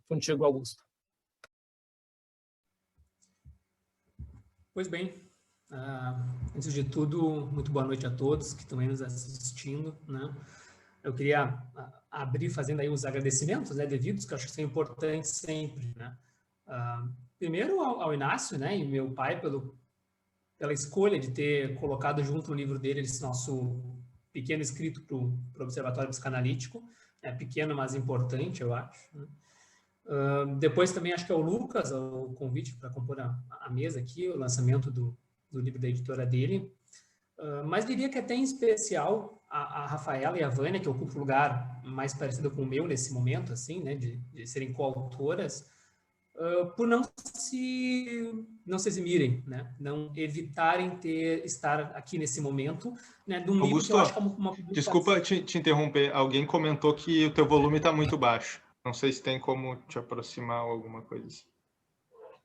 Contigo, Augusto. Pois bem, antes de tudo, muito boa noite a todos que estão aí nos assistindo, né? Eu queria abrir fazendo aí os agradecimentos, né, devidos, que eu acho que são importantes sempre, né? Primeiro ao Inácio, né, e meu pai pela escolha de ter colocado junto no livro dele esse nosso pequeno escrito para o Observatório Psicanalítico, é pequeno, mas importante, eu acho, né? Depois também acho que é o Lucas, o convite para compor a mesa aqui, o lançamento do livro da editora dele. Mas diria que até em especial a Rafaela e a Vânia, que ocupam um lugar mais parecido com o meu nesse momento, assim, né, de serem coautoras, por não se eximirem, né, não evitarem estar aqui nesse momento, né, de um livro que eu acho que é uma publicação. Desculpa te interromper, alguém comentou que o teu volume está muito baixo. Não sei se tem como te aproximar ou alguma coisa assim.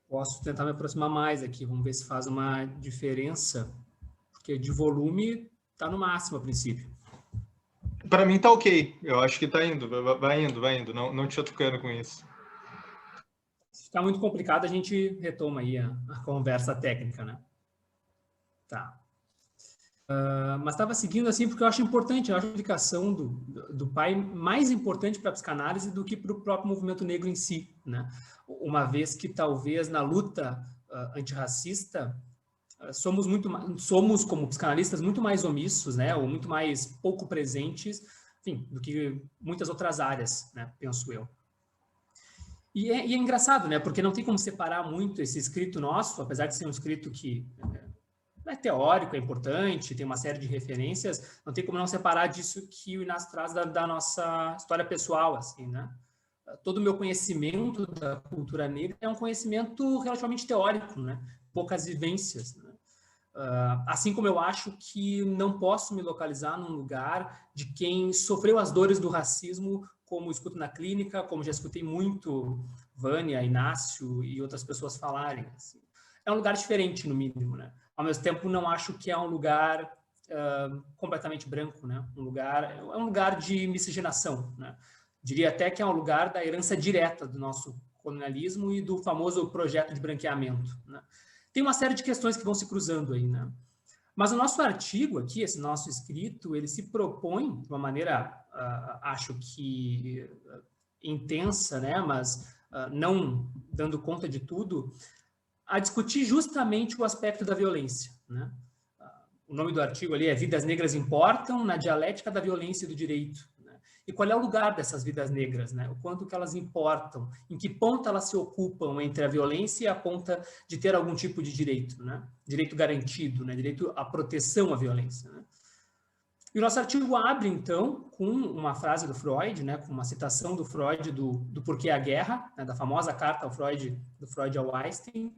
Posso tentar me aproximar mais aqui, vamos ver se faz uma diferença, porque de volume está no máximo a princípio. Para mim está ok, eu acho que está indo, vai indo, não te atacando com isso. Se ficar muito complicado, a gente retoma aí a conversa técnica, né? Tá. Mas estava seguindo assim porque eu acho importante, eu acho a indicação do pai mais importante para a psicanálise do que para o próprio movimento negro em si, né? Uma vez que talvez na luta antirracista somos como psicanalistas muito mais omissos, né? Ou muito mais pouco presentes, enfim, do que muitas outras áreas, né? Penso eu. E é engraçado, né? Porque não tem como separar muito esse escrito nosso, apesar de ser um escrito que é teórico, é importante, tem uma série de referências, não tem como não separar disso que o Inácio traz da nossa história pessoal, assim, né? Todo o meu conhecimento da cultura negra é um conhecimento relativamente teórico, né? Poucas vivências, né? Assim como eu acho que não posso me localizar num lugar de quem sofreu as dores do racismo, como escuto na clínica, como já escutei muito Vânia, Inácio e outras pessoas falarem, assim. É um lugar diferente, no mínimo, né? Ao mesmo tempo, não acho que é um lugar completamente branco, né? É um lugar de miscigenação, né? Diria até que é um lugar da herança direta do nosso colonialismo e do famoso projeto de branqueamento, né? Tem uma série de questões que vão se cruzando aí, né? Mas o nosso artigo aqui, esse nosso escrito, ele se propõe de uma maneira, acho que intensa, né? Mas não dando conta de tudo, a discutir justamente o aspecto da violência, né? O nome do artigo ali é Vidas Negras Importam na Dialética da Violência e do Direito, né? E qual é o lugar dessas vidas negras, né? O quanto que elas importam, em que ponta elas se ocupam entre a violência e a ponta de ter algum tipo de direito, né? Direito garantido, né? Direito à proteção à violência, né? E o nosso artigo abre, então, com uma frase do Freud, né? Com uma citação do Freud do Porquê a Guerra, né? Da famosa carta do Freud ao Einstein,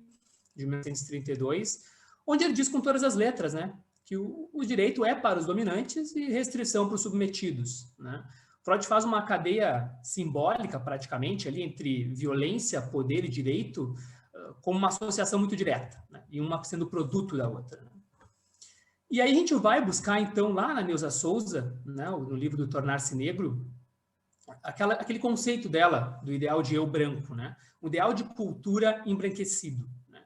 de 1932, onde ele diz com todas as letras, né? Que o direito é para os dominantes e restrição para os submetidos, né? Freud faz uma cadeia simbólica, praticamente, ali entre violência, poder e direito, como uma associação muito direta, né? E uma sendo produto da outra, né? E aí a gente vai buscar, então, lá na Neuza Souza, né, no livro do Tornar-se Negro, aquele conceito dela, do ideal de eu branco, né? O ideal de cultura embranquecido, né?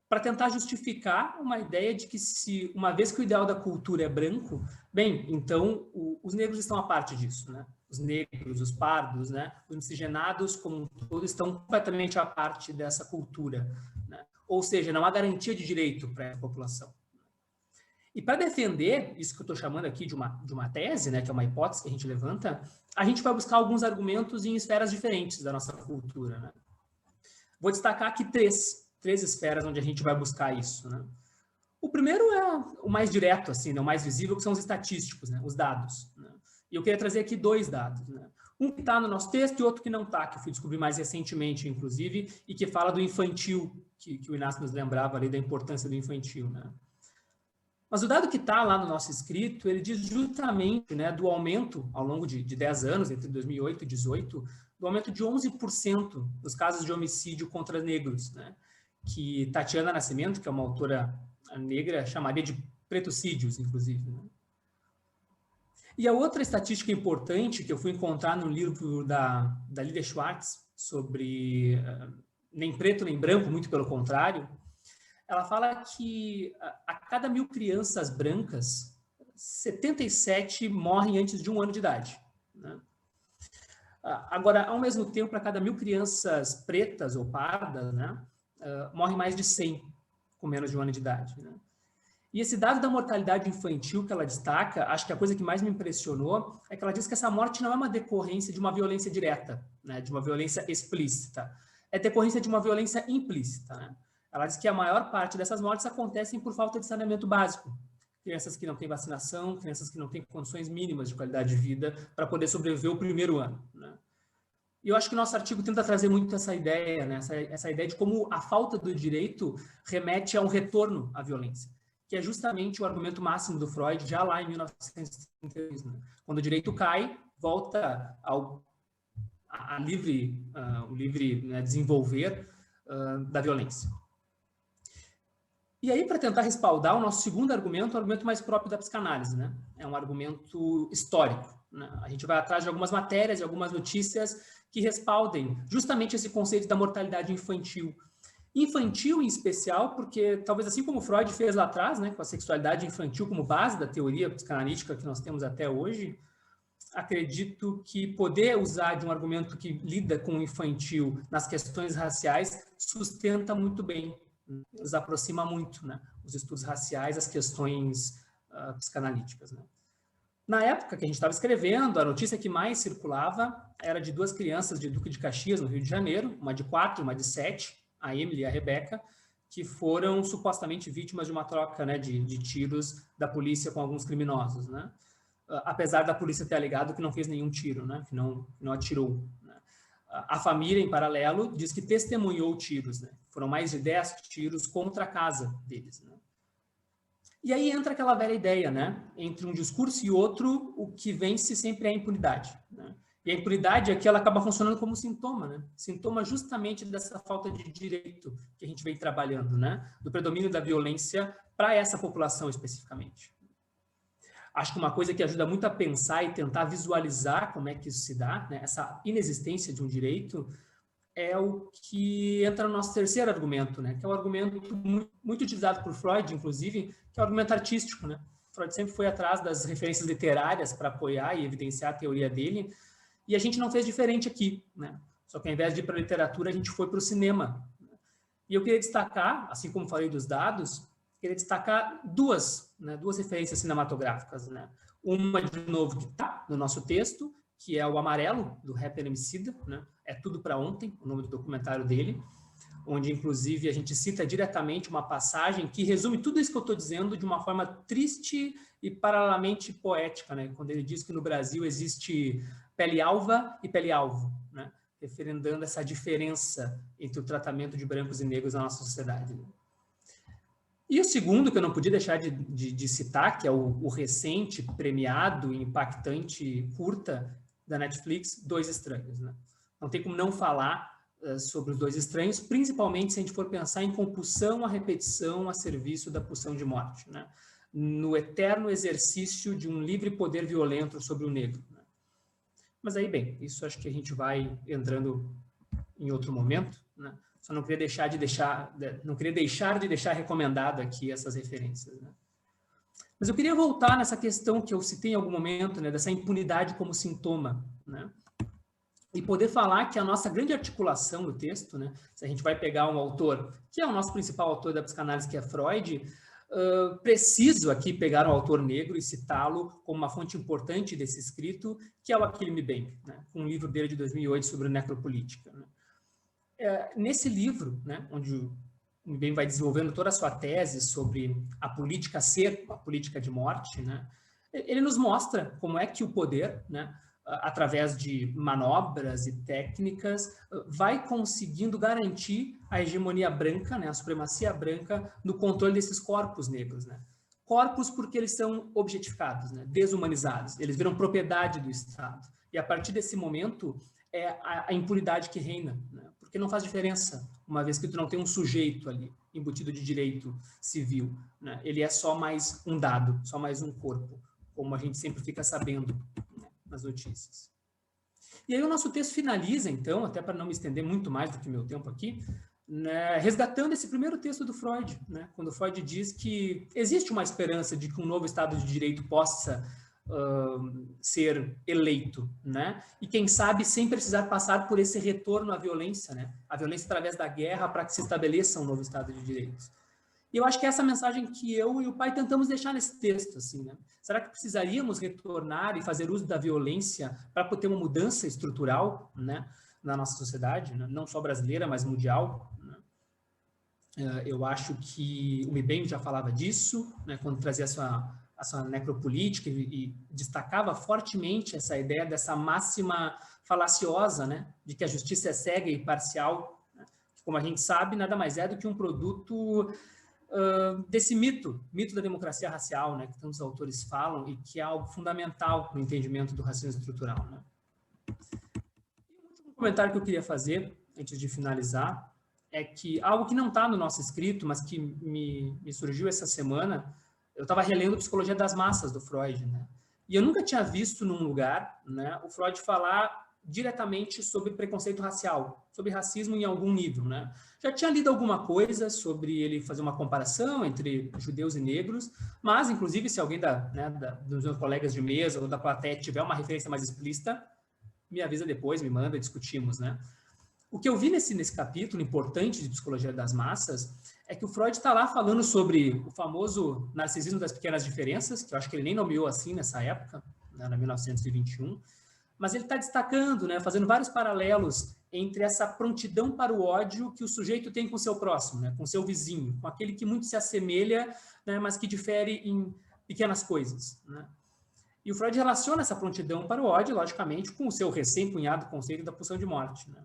Para tentar justificar uma ideia de que, se uma vez que o ideal da cultura é branco, bem, então os negros estão à parte disso, né? Os negros, os pardos, né? Os miscigenados, como um todo, estão completamente à parte dessa cultura, né? Ou seja, não há garantia de direito para a população. E para defender isso que eu estou chamando aqui de uma tese, né, que é uma hipótese que a gente levanta, a gente vai buscar alguns argumentos em esferas diferentes da nossa cultura, né? Vou destacar aqui três esferas onde a gente vai buscar isso, né? O primeiro é o mais direto, assim, né, o mais visível, que são os estatísticos, né, os dados, né? E eu queria trazer aqui dois dados, né? Um que está no nosso texto e outro que não está, que eu fui descobrir mais recentemente, inclusive, e que fala do infantil, que o Inácio nos lembrava ali da importância do infantil, né? Mas o dado que está lá no nosso escrito, ele diz justamente, né, do aumento ao longo de 10 anos, entre 2008 e 2018, do aumento de 11% dos casos de homicídio contra negros, né, que Tatiana Nascimento, que é uma autora negra, chamaria de pretocídios, inclusive, né. E a outra estatística importante que eu fui encontrar no livro da Lídia Schwartz, sobre nem preto nem branco, muito pelo contrário, ela fala que a cada 1.000 crianças brancas, 77 morrem antes de 1 ano de idade, né? Agora, ao mesmo tempo, a cada 1.000 crianças pretas ou pardas, né, morrem mais de 100 com menos de 1 ano de idade, né? E esse dado da mortalidade infantil que ela destaca, acho que a coisa que mais me impressionou é que ela diz que essa morte não é uma decorrência de uma violência direta, né, de uma violência explícita, é decorrência de uma violência implícita, né? Ela diz que a maior parte dessas mortes acontecem por falta de saneamento básico. Crianças que não têm vacinação, crianças que não têm condições mínimas de qualidade de vida para poder sobreviver o primeiro ano, né? E eu acho que o nosso artigo tenta trazer muito essa ideia, né? Essa ideia de como a falta do direito remete a um retorno à violência, que é justamente o argumento máximo do Freud, já lá em 1932, né? Quando o direito cai, volta o livre, né, desenvolver da violência. E aí, para tentar respaldar o nosso segundo argumento, o argumento mais próprio da psicanálise, né? É um argumento histórico, né? A gente vai atrás de algumas matérias e algumas notícias que respaldem justamente esse conceito da mortalidade infantil. Infantil, em especial, porque talvez assim como Freud fez lá atrás, né, com a sexualidade infantil como base da teoria psicanalítica que nós temos até hoje, acredito que poder usar de um argumento que lida com o infantil nas questões raciais sustenta muito bem, nos aproxima muito, né, os estudos raciais, as questões psicanalíticas, né. Na época que a gente estava escrevendo, a notícia que mais circulava era de 2 crianças de Duque de Caxias, no Rio de Janeiro, uma de 4 e uma de 7, a Emily e a Rebeca, que foram supostamente vítimas de uma troca, né, de tiros da polícia com alguns criminosos, né. Apesar da polícia ter alegado que não fez nenhum tiro, né, que não atirou, né. A família, em paralelo, diz que testemunhou tiros, né? Foram mais de 10 tiros contra a casa deles, né? E aí entra aquela velha ideia, né? Entre um discurso e outro, o que vence sempre é a impunidade, né? E a impunidade aqui, ela acaba funcionando como sintoma, né? Sintoma justamente dessa falta de direito que a gente vem trabalhando, né? Do predomínio da violência para essa população especificamente. Acho que uma coisa que ajuda muito a pensar e tentar visualizar como é que isso se dá, né, essa inexistência de um direito, é o que entra no nosso terceiro argumento, né, que é um argumento muito utilizado por Freud, inclusive, que é o argumento artístico, né? Freud sempre foi atrás das referências literárias para apoiar e evidenciar a teoria dele, e a gente não fez diferente aqui, né? Só que ao invés de ir para a literatura, a gente foi para o cinema, né? E eu queria destacar, assim como falei dos dados, queria destacar duas referências cinematográficas, né? Uma, de novo, que está no nosso texto, que é o Amarelo, do rapper Emicida, né? É Tudo Pra Ontem, o nome do documentário dele, onde, inclusive, a gente cita diretamente uma passagem que resume tudo isso que eu estou dizendo de uma forma triste e paralelamente poética, né? Quando ele diz que no Brasil existe pele alva e pele alvo, né? Referendando essa diferença entre o tratamento de brancos e negros na nossa sociedade. E o segundo, que eu não podia deixar de citar, que é o recente, premiado e impactante curta da Netflix, Dois Estranhos, né? Não tem como não falar sobre os Dois Estranhos, principalmente se a gente for pensar em compulsão à repetição a serviço da pulsão de morte, né? No eterno exercício de um livre poder violento sobre o negro, né? Mas aí, bem, isso acho que a gente vai entrando em outro momento, né? Só não queria deixar de deixar recomendado aqui essas referências, né? Mas eu queria voltar nessa questão que eu citei em algum momento, né, dessa impunidade como sintoma, né? E poder falar que a nossa grande articulação no texto, né, se a gente vai pegar um autor, que é o nosso principal autor da psicanálise, que é Freud, preciso aqui pegar um autor negro e citá-lo como uma fonte importante desse escrito, que é o Achille Mbembe, né, com um livro dele de 2008 sobre necropolítica, né? Nesse livro, né, onde o Mbembe vai desenvolvendo toda a sua tese sobre a política ser a política de morte, né, ele nos mostra como é que o poder, né, através de manobras e técnicas, vai conseguindo garantir a hegemonia branca, né, a supremacia branca no controle desses corpos negros, né? Corpos porque eles são objetificados, né, desumanizados, eles viram propriedade do Estado. E a partir desse momento é a impunidade que reina, né? Porque não faz diferença, uma vez que tu não tem um sujeito ali, embutido de direito civil, né? Ele é só mais um dado, só mais um corpo, como a gente sempre fica sabendo, né, nas notícias. E aí o nosso texto finaliza, então, até para não me estender muito mais do que o meu tempo aqui, né, resgatando esse primeiro texto do Freud, né, quando Freud diz que existe uma esperança de que um novo Estado de Direito possa ser eleito, né? E quem sabe sem precisar passar por esse retorno à violência, né? A violência através da guerra para que se estabeleça um novo Estado de Direitos. E eu acho que é essa mensagem que eu e o pai tentamos deixar nesse texto, assim, né? Será que precisaríamos retornar e fazer uso da violência para ter uma mudança estrutural, né, na nossa sociedade, né? Não só brasileira, mas mundial, né? Eu acho que o Mbembe já falava disso, né, quando trazia a sua necropolítica e destacava fortemente essa ideia dessa máxima falaciosa, né, de que a justiça é cega e parcial, né, que, como a gente sabe, nada mais é do que um produto desse mito da democracia racial, né, que tantos autores falam e que é algo fundamental no entendimento do racismo estrutural, né. E o último comentário que eu queria fazer, antes de finalizar, é que algo que não está no nosso escrito, mas que me surgiu essa semana. Eu estava relendo Psicologia das Massas, do Freud, né? E eu nunca tinha visto num lugar, né, o Freud falar diretamente sobre preconceito racial, sobre racismo em algum nível, né? Já tinha lido alguma coisa sobre ele fazer uma comparação entre judeus e negros, mas, inclusive, se alguém dos meus colegas de mesa ou da plateia tiver uma referência mais explícita, me avisa depois, me manda, discutimos, né? O que eu vi nesse capítulo importante de Psicologia das Massas é que o Freud está lá falando sobre o famoso narcisismo das pequenas diferenças, que eu acho que ele nem nomeou assim nessa época, né, na 1921, mas ele está destacando, né, fazendo vários paralelos entre essa prontidão para o ódio que o sujeito tem com o seu próximo, né, com o seu vizinho, com aquele que muito se assemelha, né, mas que difere em pequenas coisas, né? E o Freud relaciona essa prontidão para o ódio, logicamente, com o seu recém-cunhado conceito da pulsão de morte, né?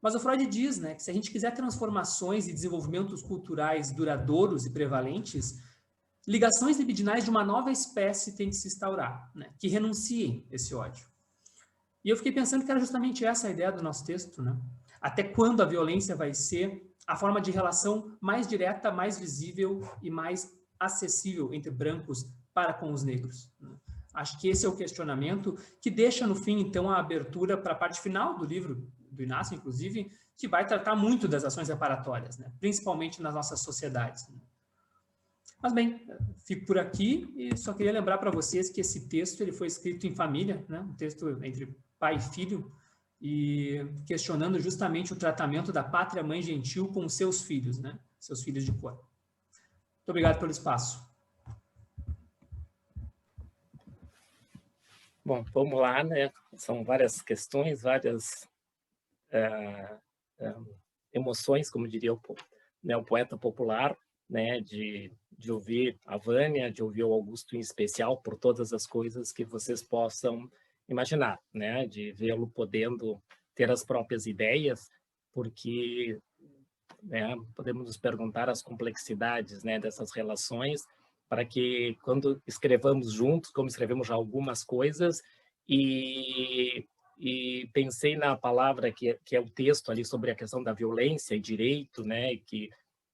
Mas o Freud diz, né, que se a gente quiser transformações e desenvolvimentos culturais duradouros e prevalentes, ligações libidinais de uma nova espécie têm que se instaurar, né, que renunciem esse ódio. E eu fiquei pensando que era justamente essa a ideia do nosso texto, né? Até quando a violência vai ser a forma de relação mais direta, mais visível e mais acessível entre brancos para com os negros, né? Acho que esse é o questionamento que deixa, no fim, então, a abertura para a parte final do livro, do Inácio, inclusive, que vai tratar muito das ações reparatórias, né? Principalmente nas nossas sociedades, né? Mas, bem, fico por aqui e só queria lembrar para vocês que esse texto ele foi escrito em família, né? Um texto entre pai e filho, e questionando justamente o tratamento da pátria-mãe gentil com seus filhos, né? Seus filhos de cor. Muito obrigado pelo espaço. Bom, vamos lá, né? São várias questões, várias emoções, como diria o poeta popular, né? De ouvir a Vânia, de ouvir o Augusto em especial, por todas as coisas que vocês possam imaginar, né? De vê-lo podendo ter as próprias ideias, porque, né, podemos nos perguntar as complexidades, né, dessas relações, para que, quando escrevamos juntos, como escrevemos já algumas coisas, e pensei na palavra que é o texto ali sobre a questão da violência e direito, né, que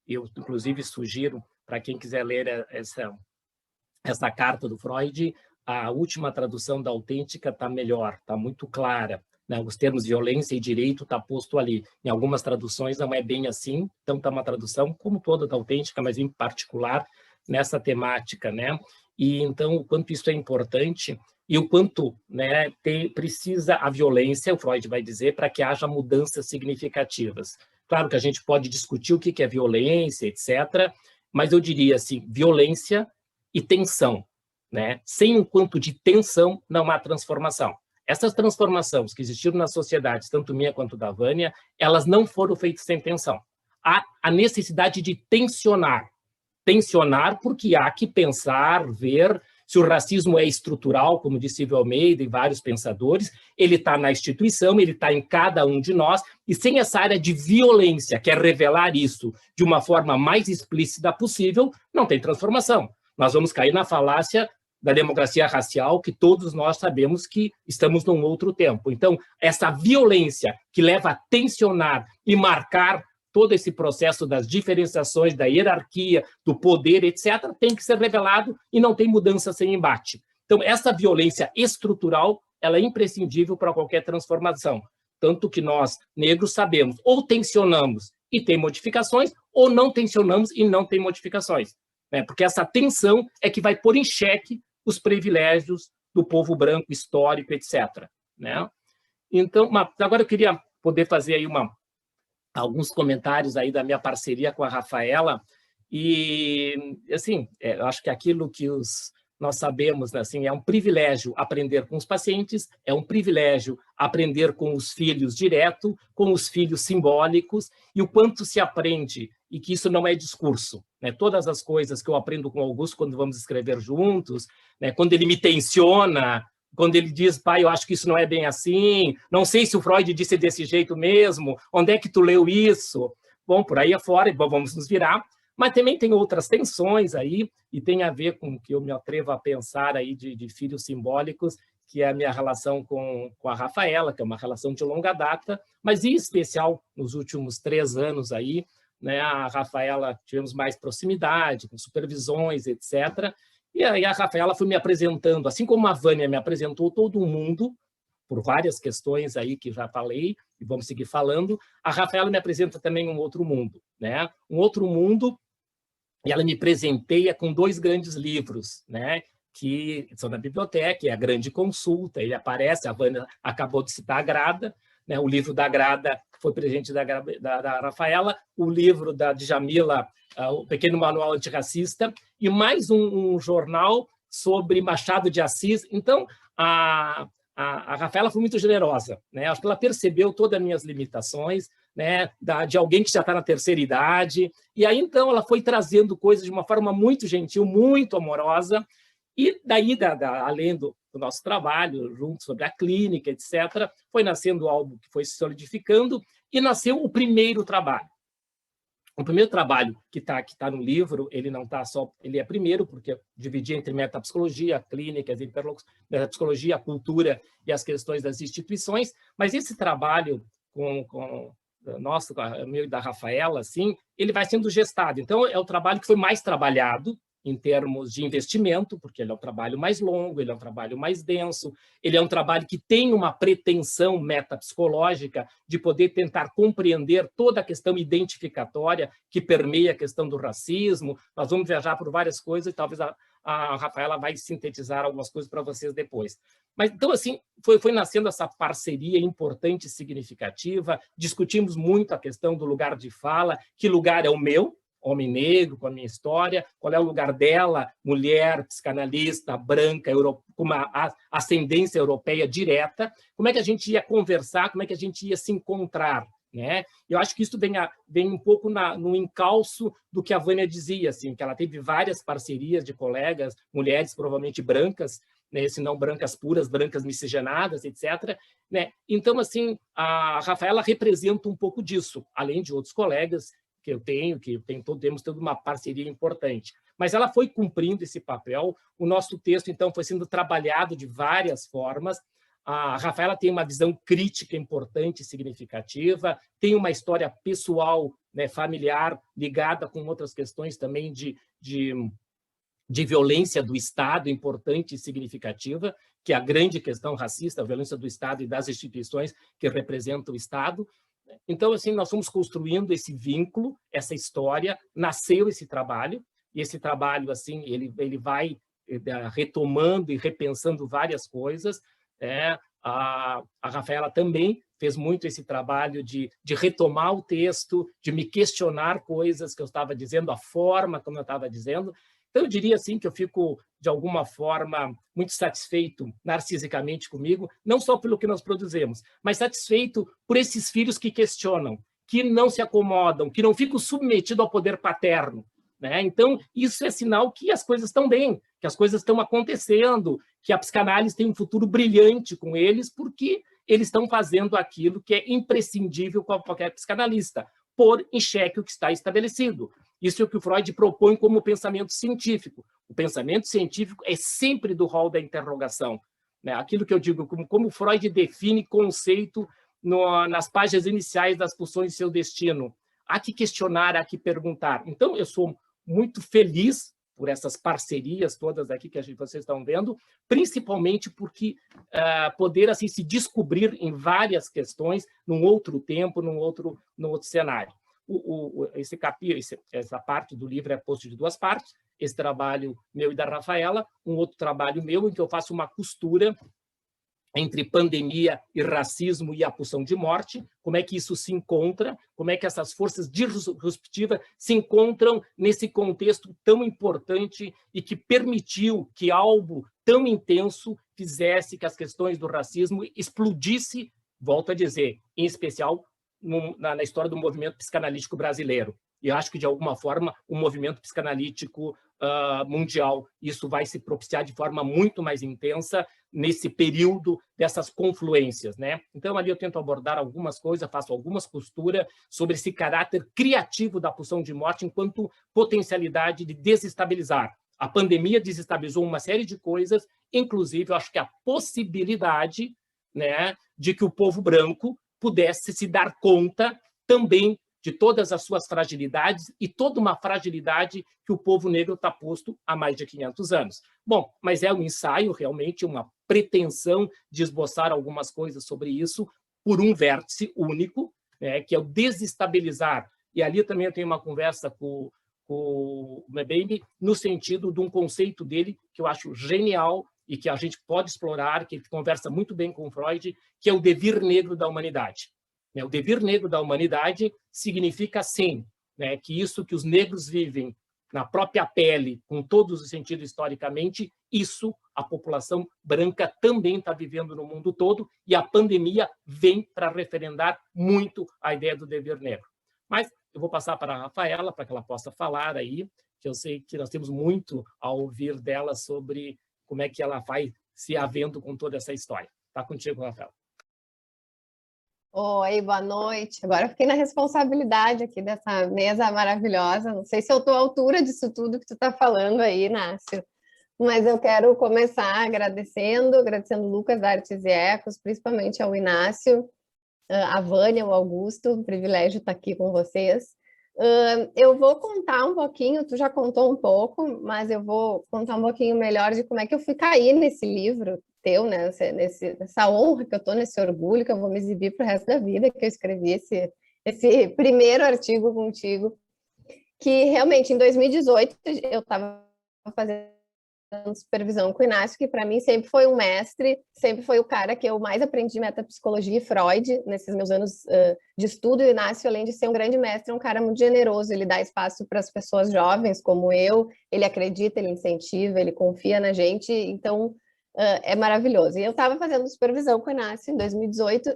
eu, inclusive, sugiro para quem quiser ler essa carta do Freud, a última tradução da Autêntica está melhor, está muito clara, né? Os termos violência e direito está posto ali. Em algumas traduções não é bem assim, então está uma tradução, como toda da Autêntica, mas em particular nessa temática, né? E então, o quanto isso é importante e o quanto, né, precisa a violência, o Freud vai dizer, para que haja mudanças significativas. Claro que a gente pode discutir o que é violência, etc., mas eu diria assim, violência e tensão, né? Sem um quanto de tensão, não há transformação. Essas transformações que existiram nas sociedades, tanto minha quanto da Vânia, elas não foram feitas sem tensão. Há a necessidade de tensionar. Tensionar porque há que pensar, ver se o racismo é estrutural, como disse Silvio Almeida e vários pensadores, ele está na instituição, ele está em cada um de nós, e sem essa área de violência, que é revelar isso de uma forma mais explícita possível, não tem transformação. Nós vamos cair na falácia da democracia racial, que todos nós sabemos que estamos num outro tempo. Então, essa violência que leva a tensionar e marcar todo esse processo das diferenciações, da hierarquia, do poder, etc., tem que ser revelado e não tem mudança sem embate. Então, essa violência estrutural, ela é imprescindível para qualquer transformação. Tanto que nós, negros, sabemos, ou tensionamos e tem modificações, ou não tensionamos e não tem modificações. Né? Porque essa tensão é que vai pôr em xeque os privilégios do povo branco histórico, etc. Né? Então, agora eu queria poder fazer aí alguns comentários aí da minha parceria com a Rafaela, e, assim, eu acho que aquilo que nós sabemos, né, assim, é um privilégio aprender com os pacientes, é um privilégio aprender com os filhos direto, com os filhos simbólicos, e o quanto se aprende, e que isso não é discurso. Né? Todas as coisas que eu aprendo com o Augusto quando vamos escrever juntos, né, quando ele me tensiona, quando ele diz, pai, eu acho que isso não é bem assim, não sei se o Freud disse desse jeito mesmo, onde é que tu leu isso? Bom, por aí afora, vamos nos virar, mas também tem outras tensões aí, e tem a ver com o que eu me atrevo a pensar aí de filhos simbólicos, que é a minha relação com a Rafaela, que é uma relação de longa data, mas em especial nos últimos 3 anos aí, né, a Rafaela tivemos mais proximidade, com supervisões, etc., e aí a Rafaela foi me apresentando, assim como a Vânia me apresentou todo mundo, por várias questões aí que já falei, e vamos seguir falando, a Rafaela me apresenta também um outro mundo, né? Um outro mundo, e ela me presenteia com 2 grandes livros, né? Que são da biblioteca, é a Grande Consulta, ele aparece, a Vânia acabou de citar a Grada, né? O livro da Grada foi presente da Rafaela, o livro da Djamila, o Pequeno Manual Antirracista, e mais um jornal sobre Machado de Assis. Então, a Rafaela foi muito generosa, né? Acho que ela percebeu todas as minhas limitações, né? De alguém que já está na terceira idade, e aí, então, ela foi trazendo coisas de uma forma muito gentil, muito amorosa, e daí, além do nosso trabalho, junto sobre a clínica, etc., foi nascendo algo que foi se solidificando, e nasceu o primeiro trabalho. O primeiro trabalho que tá no livro, ele não está só... Ele é primeiro, porque dividia entre metapsicologia, clínicas, metapsicologia, cultura e as questões das instituições, mas esse trabalho com meu e da Rafaela, assim, ele vai sendo gestado. Então, é o trabalho que foi mais trabalhado em termos de investimento, porque ele é um trabalho mais longo, ele é um trabalho mais denso, ele é um trabalho que tem uma pretensão metapsicológica de poder tentar compreender toda a questão identificatória que permeia a questão do racismo. Nós vamos viajar por várias coisas e talvez a Rafaela vai sintetizar algumas coisas para vocês depois. Mas, então, assim, foi nascendo essa parceria importante e significativa, discutimos muito a questão do lugar de fala, que lugar é o meu, homem negro, com a minha história, qual é o lugar dela, mulher, psicanalista, branca, com uma ascendência europeia direta, como é que a gente ia conversar, como é que a gente ia se encontrar, né? Eu acho que isso vem um pouco no encalço do que a Vânia dizia, assim, que ela teve várias parcerias de colegas, mulheres provavelmente brancas, né, se não brancas puras, brancas miscigenadas, etc. Né? Então, assim, a Rafaela representa um pouco disso, além de outros colegas temos toda uma parceria importante. Mas ela foi cumprindo esse papel, o nosso texto, então, foi sendo trabalhado de várias formas. A Rafaela tem uma visão crítica importante e significativa, tem uma história pessoal, né, familiar, ligada com outras questões também de violência do Estado importante e significativa, que é a grande questão racista, a violência do Estado e das instituições que representam o Estado. Então, assim, nós fomos construindo esse vínculo, essa história, nasceu esse trabalho, e esse trabalho, assim, ele vai retomando e repensando várias coisas. A Rafaela também fez muito esse trabalho de retomar o texto, de me questionar coisas que eu estava dizendo, a forma como eu estava dizendo. Então, eu diria assim que eu fico, de alguma forma, muito satisfeito narcisicamente comigo, não só pelo que nós produzimos, mas satisfeito por esses filhos que questionam, que não se acomodam, que não ficam submetidos ao poder paterno, né? Então, isso é sinal que as coisas estão bem, que as coisas estão acontecendo, que a psicanálise tem um futuro brilhante com eles, porque eles estão fazendo aquilo que é imprescindível com qualquer psicanalista, pôr em xeque o que está estabelecido. Isso é o que o Freud propõe como pensamento científico. O pensamento científico é sempre do rol da interrogação, né? Aquilo que eu digo, como Freud define conceito nas páginas iniciais das Pulsões de Seu Destino. Há que questionar, há que perguntar. Então, eu sou muito feliz por essas parcerias todas aqui que vocês estão vendo, principalmente porque poder assim, se descobrir em várias questões, num outro tempo, num outro cenário. Essa parte do livro é posto de duas partes, esse trabalho meu e da Rafaela, um outro trabalho meu em que eu faço uma costura entre pandemia e racismo e a pulsão de morte, como é que isso se encontra, como é que essas forças disruptivas se encontram nesse contexto tão importante e que permitiu que algo tão intenso fizesse que as questões do racismo explodisse, volto a dizer, em especial na história do movimento psicanalítico brasileiro. E acho que, de alguma forma, o movimento psicanalítico mundial, isso vai se propiciar de forma muito mais intensa nesse período dessas confluências, né? Então, ali eu tento abordar algumas coisas, faço algumas costuras sobre esse caráter criativo da pulsão de morte enquanto potencialidade de desestabilizar. A pandemia desestabilizou uma série de coisas, inclusive, eu acho que a possibilidade, né, de que o povo branco pudesse se dar conta também de todas as suas fragilidades e toda uma fragilidade que o povo negro está posto há mais de 500 anos. Bom, mas é um ensaio, realmente, uma pretensão de esboçar algumas coisas sobre isso por um vértice único, né, que é o desestabilizar. E ali também eu tenho uma conversa com o Mbembe no sentido de um conceito dele que eu acho genial e que a gente pode explorar, que conversa muito bem com Freud, que é o devir negro da humanidade. O devir negro da humanidade significa, sim, né, que isso que os negros vivem na própria pele, com todos os sentidos historicamente, isso a população branca também está vivendo no mundo todo, e a pandemia vem para referendar muito a ideia do devir negro. Mas eu vou passar para a Rafaela, para que ela possa falar aí, que eu sei que nós temos muito a ouvir dela sobre como é que ela vai se havendo com toda essa história. Está contigo, Rafaela. Oi, boa noite. Agora eu fiquei na responsabilidade aqui dessa mesa maravilhosa. Não sei se eu estou à altura disso tudo que tu está falando aí, Inácio, mas eu quero começar agradecendo o Lucas da Artes e Ecos, principalmente ao Inácio, a Vânia, o Augusto, um privilégio estar aqui com vocês. Eu vou contar um pouquinho, tu já contou um pouco, mas eu vou contar um pouquinho melhor de como é que eu fui cair nesse livro teu, né? Nessa honra que eu estou, nesse orgulho que eu vou me exibir para o resto da vida, que eu escrevi esse primeiro artigo contigo, que realmente em 2018 eu estava fazendo supervisão com o Inácio, que para mim sempre foi um mestre, sempre foi o cara que eu mais aprendi metapsicologia e Freud nesses meus anos de estudo. O Inácio, além de ser um grande mestre, é um cara muito generoso, ele dá espaço para as pessoas jovens como eu, ele acredita, ele incentiva, ele confia na gente, então é maravilhoso. E eu estava fazendo supervisão com o Inácio em 2018,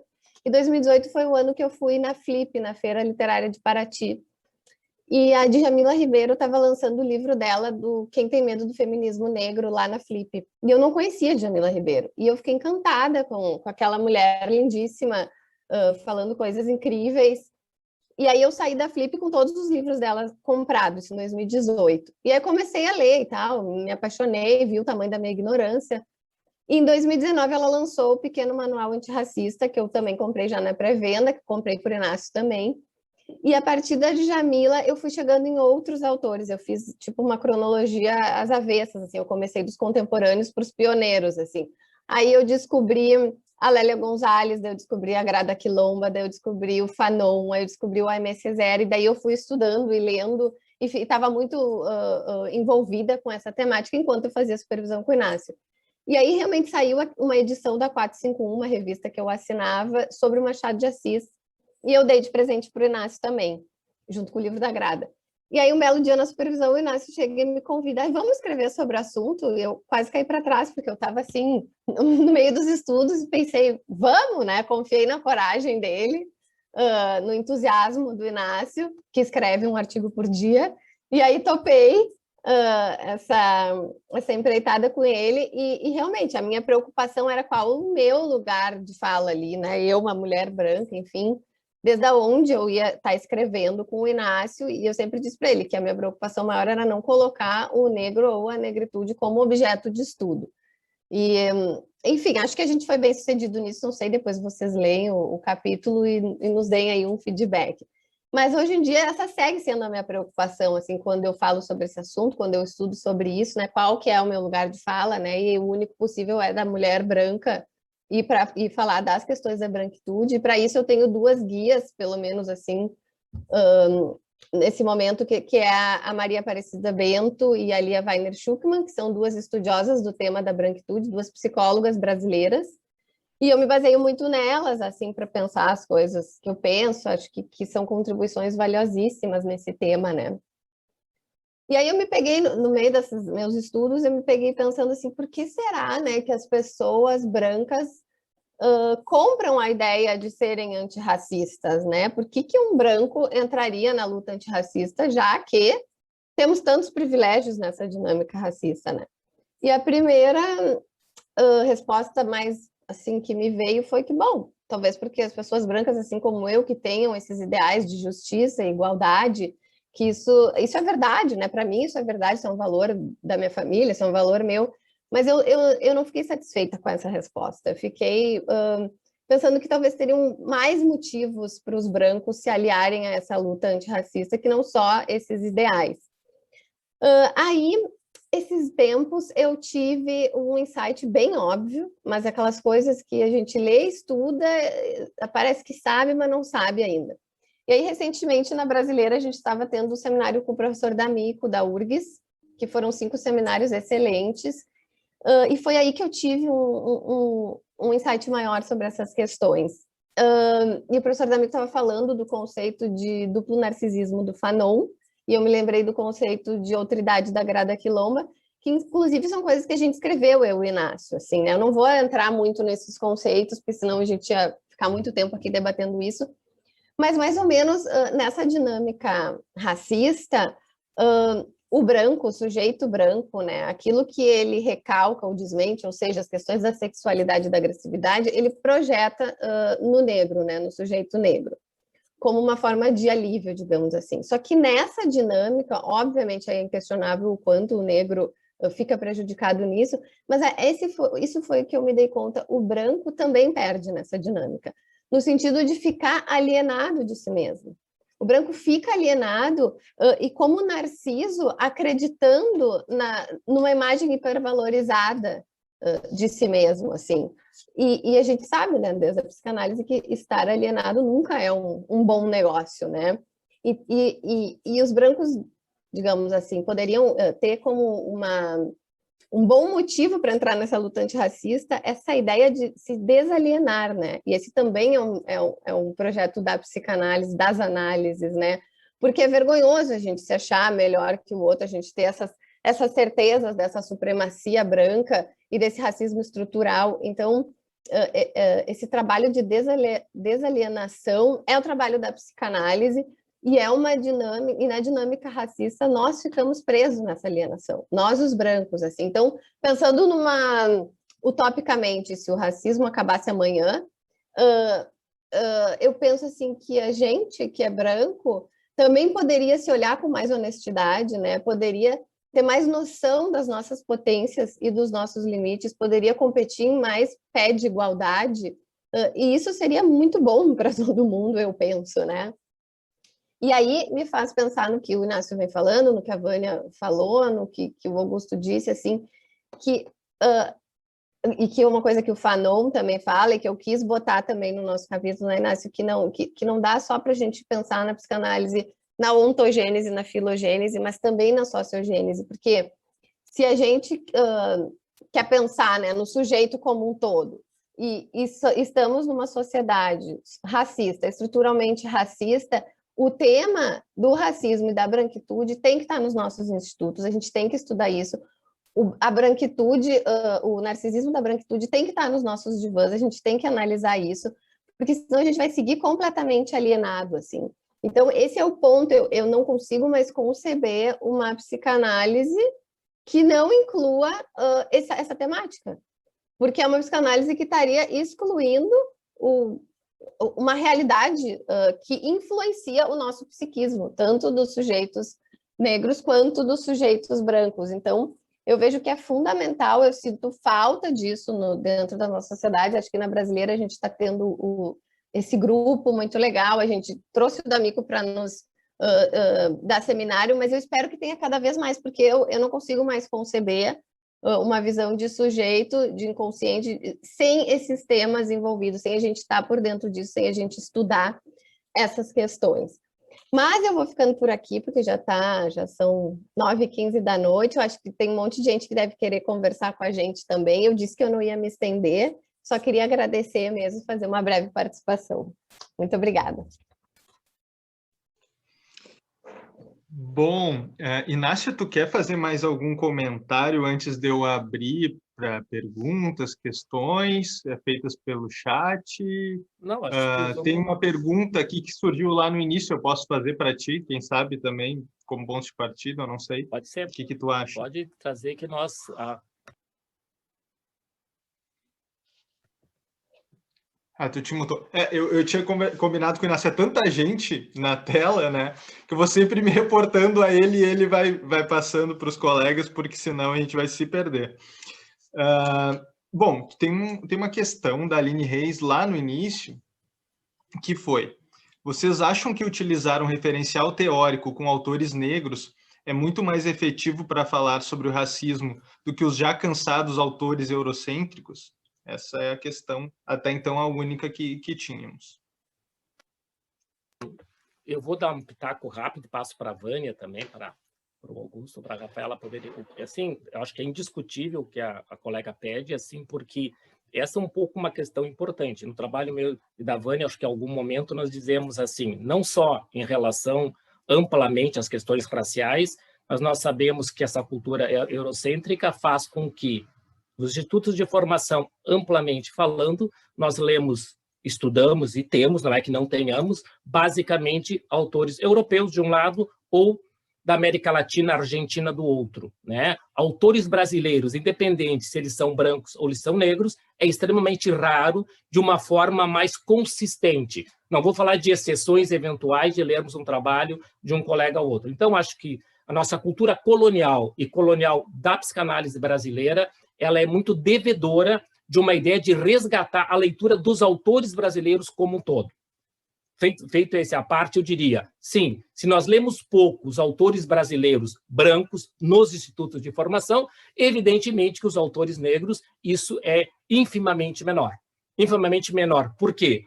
e 2018 foi o ano que eu fui na Flip, na Feira Literária de Paraty, e a Djamila Ribeiro estava lançando o livro dela, do Quem Tem Medo do Feminismo Negro, lá na Flip. E eu não conhecia a Djamila Ribeiro. E eu fiquei encantada com aquela mulher lindíssima, falando coisas incríveis. E aí eu saí da Flip com todos os livros dela comprados, em 2018. E aí comecei a ler e tal, me apaixonei, vi o tamanho da minha ignorância. E em 2019 ela lançou o Pequeno Manual Antirracista, que eu também comprei já na pré-venda, que comprei por Inácio também. E a partir da Djamila, eu fui chegando em outros autores. Eu fiz, tipo, uma cronologia às avessas, assim. Eu comecei dos contemporâneos para os pioneiros, assim. Aí eu descobri a Lélia Gonzalez, daí eu descobri a Grada Quilomba, daí eu descobri o Fanon, aí eu descobri o Aimé Césaire, e daí eu fui estudando e lendo, e estava muito envolvida com essa temática enquanto eu fazia supervisão com o Inácio. E aí realmente saiu uma edição da 451, uma revista que eu assinava, sobre o Machado de Assis, e eu dei de presente para o Inácio também, junto com o livro da Grada. E aí, um belo dia na supervisão, o Inácio chega e me convida, vamos escrever sobre o assunto? Eu quase caí para trás, porque eu estava assim, no meio dos estudos, e pensei, vamos, né? Confiei na coragem dele, no entusiasmo do Inácio, que escreve um artigo por dia, e aí topei essa empreitada com ele, e realmente a minha preocupação era qual o meu lugar de fala ali, né? Eu, uma mulher branca, enfim, desde onde eu ia estar escrevendo com o Inácio, e eu sempre disse para ele que a minha preocupação maior era não colocar o negro ou a negritude como objeto de estudo. E, enfim, acho que a gente foi bem sucedido nisso, não sei, depois vocês leem o capítulo e nos deem aí um feedback. Mas hoje em dia essa segue sendo a minha preocupação, assim, quando eu falo sobre esse assunto, quando eu estudo sobre isso, né, qual que é o meu lugar de fala, né, e o único possível é da mulher branca, e falar das questões da branquitude, e para isso eu tenho duas guias, pelo menos assim, nesse momento, que é a Maria Aparecida Bento e a Lia Weiner Schuckmann, que são duas estudiosas do tema da branquitude, duas psicólogas brasileiras, e eu me baseio muito nelas, assim, para pensar as coisas que eu penso, acho que são contribuições valiosíssimas nesse tema, né? E aí eu me peguei, no meio desses meus estudos, eu me peguei pensando assim, por que será, né, que as pessoas brancas compram a ideia de serem antirracistas, né? Por que um branco entraria na luta antirracista, já que temos tantos privilégios nessa dinâmica racista, né? E a primeira resposta mais, assim, que me veio foi que, bom, talvez porque as pessoas brancas, assim como eu, que tenham esses ideais de justiça e igualdade, que isso é verdade, né? Para mim isso é verdade, isso é um valor da minha família, isso é um valor meu, mas eu não fiquei satisfeita com essa resposta. Eu fiquei pensando que talvez teriam mais motivos para os brancos se aliarem a essa luta antirracista, que não só esses ideais. Aí, esses tempos, eu tive um insight bem óbvio, mas aquelas coisas que a gente lê, estuda, parece que sabe, mas não sabe ainda. E aí, recentemente, na Brasileira, a gente estava tendo um seminário com o professor D'Amico, da URGS, que foram 5 seminários excelentes, e foi aí que eu tive um insight maior sobre essas questões. E o professor D'Amico estava falando do conceito de duplo narcisismo do Fanon, e eu me lembrei do conceito de outridade da Grada Quilomba, que inclusive são coisas que a gente escreveu, eu e o Inácio, assim, né? Eu não vou entrar muito nesses conceitos, porque senão a gente ia ficar muito tempo aqui debatendo isso, mas mais ou menos nessa dinâmica racista, o branco, o sujeito branco, né, aquilo que ele recalca ou desmente, ou seja, as questões da sexualidade e da agressividade, ele projeta no negro, né, no sujeito negro, como uma forma de alívio, digamos assim. Só que nessa dinâmica, obviamente, é inquestionável o quanto o negro fica prejudicado nisso, mas isso foi o que eu me dei conta, o branco também perde nessa dinâmica, no sentido de ficar alienado de si mesmo. O branco fica alienado e como Narciso, acreditando numa imagem hipervalorizada de si mesmo, assim. E a gente sabe, né, desde a psicanálise, que estar alienado nunca é um bom negócio, né? E os brancos, digamos assim, poderiam ter como um bom motivo para entrar nessa luta antirracista, essa ideia de se desalienar, né? E esse também é um projeto da psicanálise, das análises, né? Porque é vergonhoso a gente se achar melhor que o outro, a gente ter essas certezas dessa supremacia branca e desse racismo estrutural. Então, esse trabalho de desalienação é o trabalho da psicanálise, e é uma dinâmica, e na dinâmica racista nós ficamos presos nessa alienação, nós os brancos, assim. Então, pensando utopicamente, se o racismo acabasse amanhã, eu penso assim que a gente que é branco também poderia se olhar com mais honestidade, né? Poderia ter mais noção das nossas potências e dos nossos limites, poderia competir em mais pé de igualdade, e isso seria muito bom para todo mundo, eu penso, né? E aí me faz pensar no que o Inácio vem falando, no que a Vânia falou, no que o Augusto disse, assim, e que é uma coisa que o Fanon também fala, e que eu quis botar também no nosso capítulo, né, Inácio, que não dá só para a gente pensar na psicanálise, na ontogênese, na filogênese, mas também na sociogênese, porque se a gente quer pensar, né, no sujeito como um todo, e estamos numa sociedade racista, estruturalmente racista, o tema do racismo e da branquitude tem que estar nos nossos institutos, a gente tem que estudar isso. A branquitude, o narcisismo da branquitude tem que estar nos nossos divãs, a gente tem que analisar isso, porque senão a gente vai seguir completamente alienado, assim. Então, esse é o ponto, eu não consigo mais conceber uma psicanálise que não inclua essa temática, porque é uma psicanálise que estaria excluindo uma realidade que influencia o nosso psiquismo, tanto dos sujeitos negros quanto dos sujeitos brancos. Então, eu vejo que é fundamental, eu sinto falta disso dentro da nossa sociedade. Acho que na brasileira a gente está tendo esse grupo muito legal, a gente trouxe o D'Amico para nos dar seminário, mas eu espero que tenha cada vez mais, porque eu não consigo mais conceber uma visão de sujeito, de inconsciente, sem esses temas envolvidos, sem a gente estar por dentro disso, sem a gente estudar essas questões. Mas eu vou ficando por aqui, porque já são 9h15 da noite, eu acho que tem um monte de gente que deve querer conversar com a gente também. Eu disse que eu não ia me estender, só queria agradecer mesmo, fazer uma breve participação. Muito obrigada. Bom, Inácia, tu quer fazer mais algum comentário antes de eu abrir para perguntas, questões feitas pelo chat? Não, acho que tem uma pergunta aqui que surgiu lá no início, eu posso fazer para ti, quem sabe também, como ponto de partida, eu não sei. Pode ser. O que tu acha? Pode trazer que nós... Tu te mutou. Eu tinha combinado com o Inácio, tanta gente na tela, né? Que eu vou sempre me reportando a ele e ele vai passando para os colegas, porque senão a gente vai se perder. Bom, tem uma questão da Aline Reis lá no início, que foi: vocês acham que utilizar um referencial teórico com autores negros é muito mais efetivo para falar sobre o racismo do que os já cansados autores eurocêntricos? Essa é a questão, até então, a única que tínhamos. Eu vou dar um pitaco rápido, passo para a Vânia também, para o Augusto, para a Rafaela poder... Assim, eu acho que é indiscutível o que a colega pede, assim, porque essa é um pouco uma questão importante. No trabalho meu e da Vânia, acho que em algum momento nós dizemos assim, não só em relação amplamente às questões raciais, mas nós sabemos que essa cultura eurocêntrica faz com que nos institutos de formação, amplamente falando, nós lemos, estudamos e temos, não é que não tenhamos, basicamente autores europeus de um lado ou da América Latina, Argentina do outro, né? Autores brasileiros, independentes se eles são brancos ou eles são negros, é extremamente raro de uma forma mais consistente. Não vou falar de exceções eventuais de lermos um trabalho de um colega ou outro. Então, acho que a nossa cultura colonial e colonial da psicanálise brasileira, ela é muito devedora de uma ideia de resgatar a leitura dos autores brasileiros como um todo. Feito esse à parte, eu diria, sim, se nós lemos pouco os autores brasileiros brancos nos institutos de formação, evidentemente que os autores negros, isso é infimamente menor. Infimamente menor, por quê?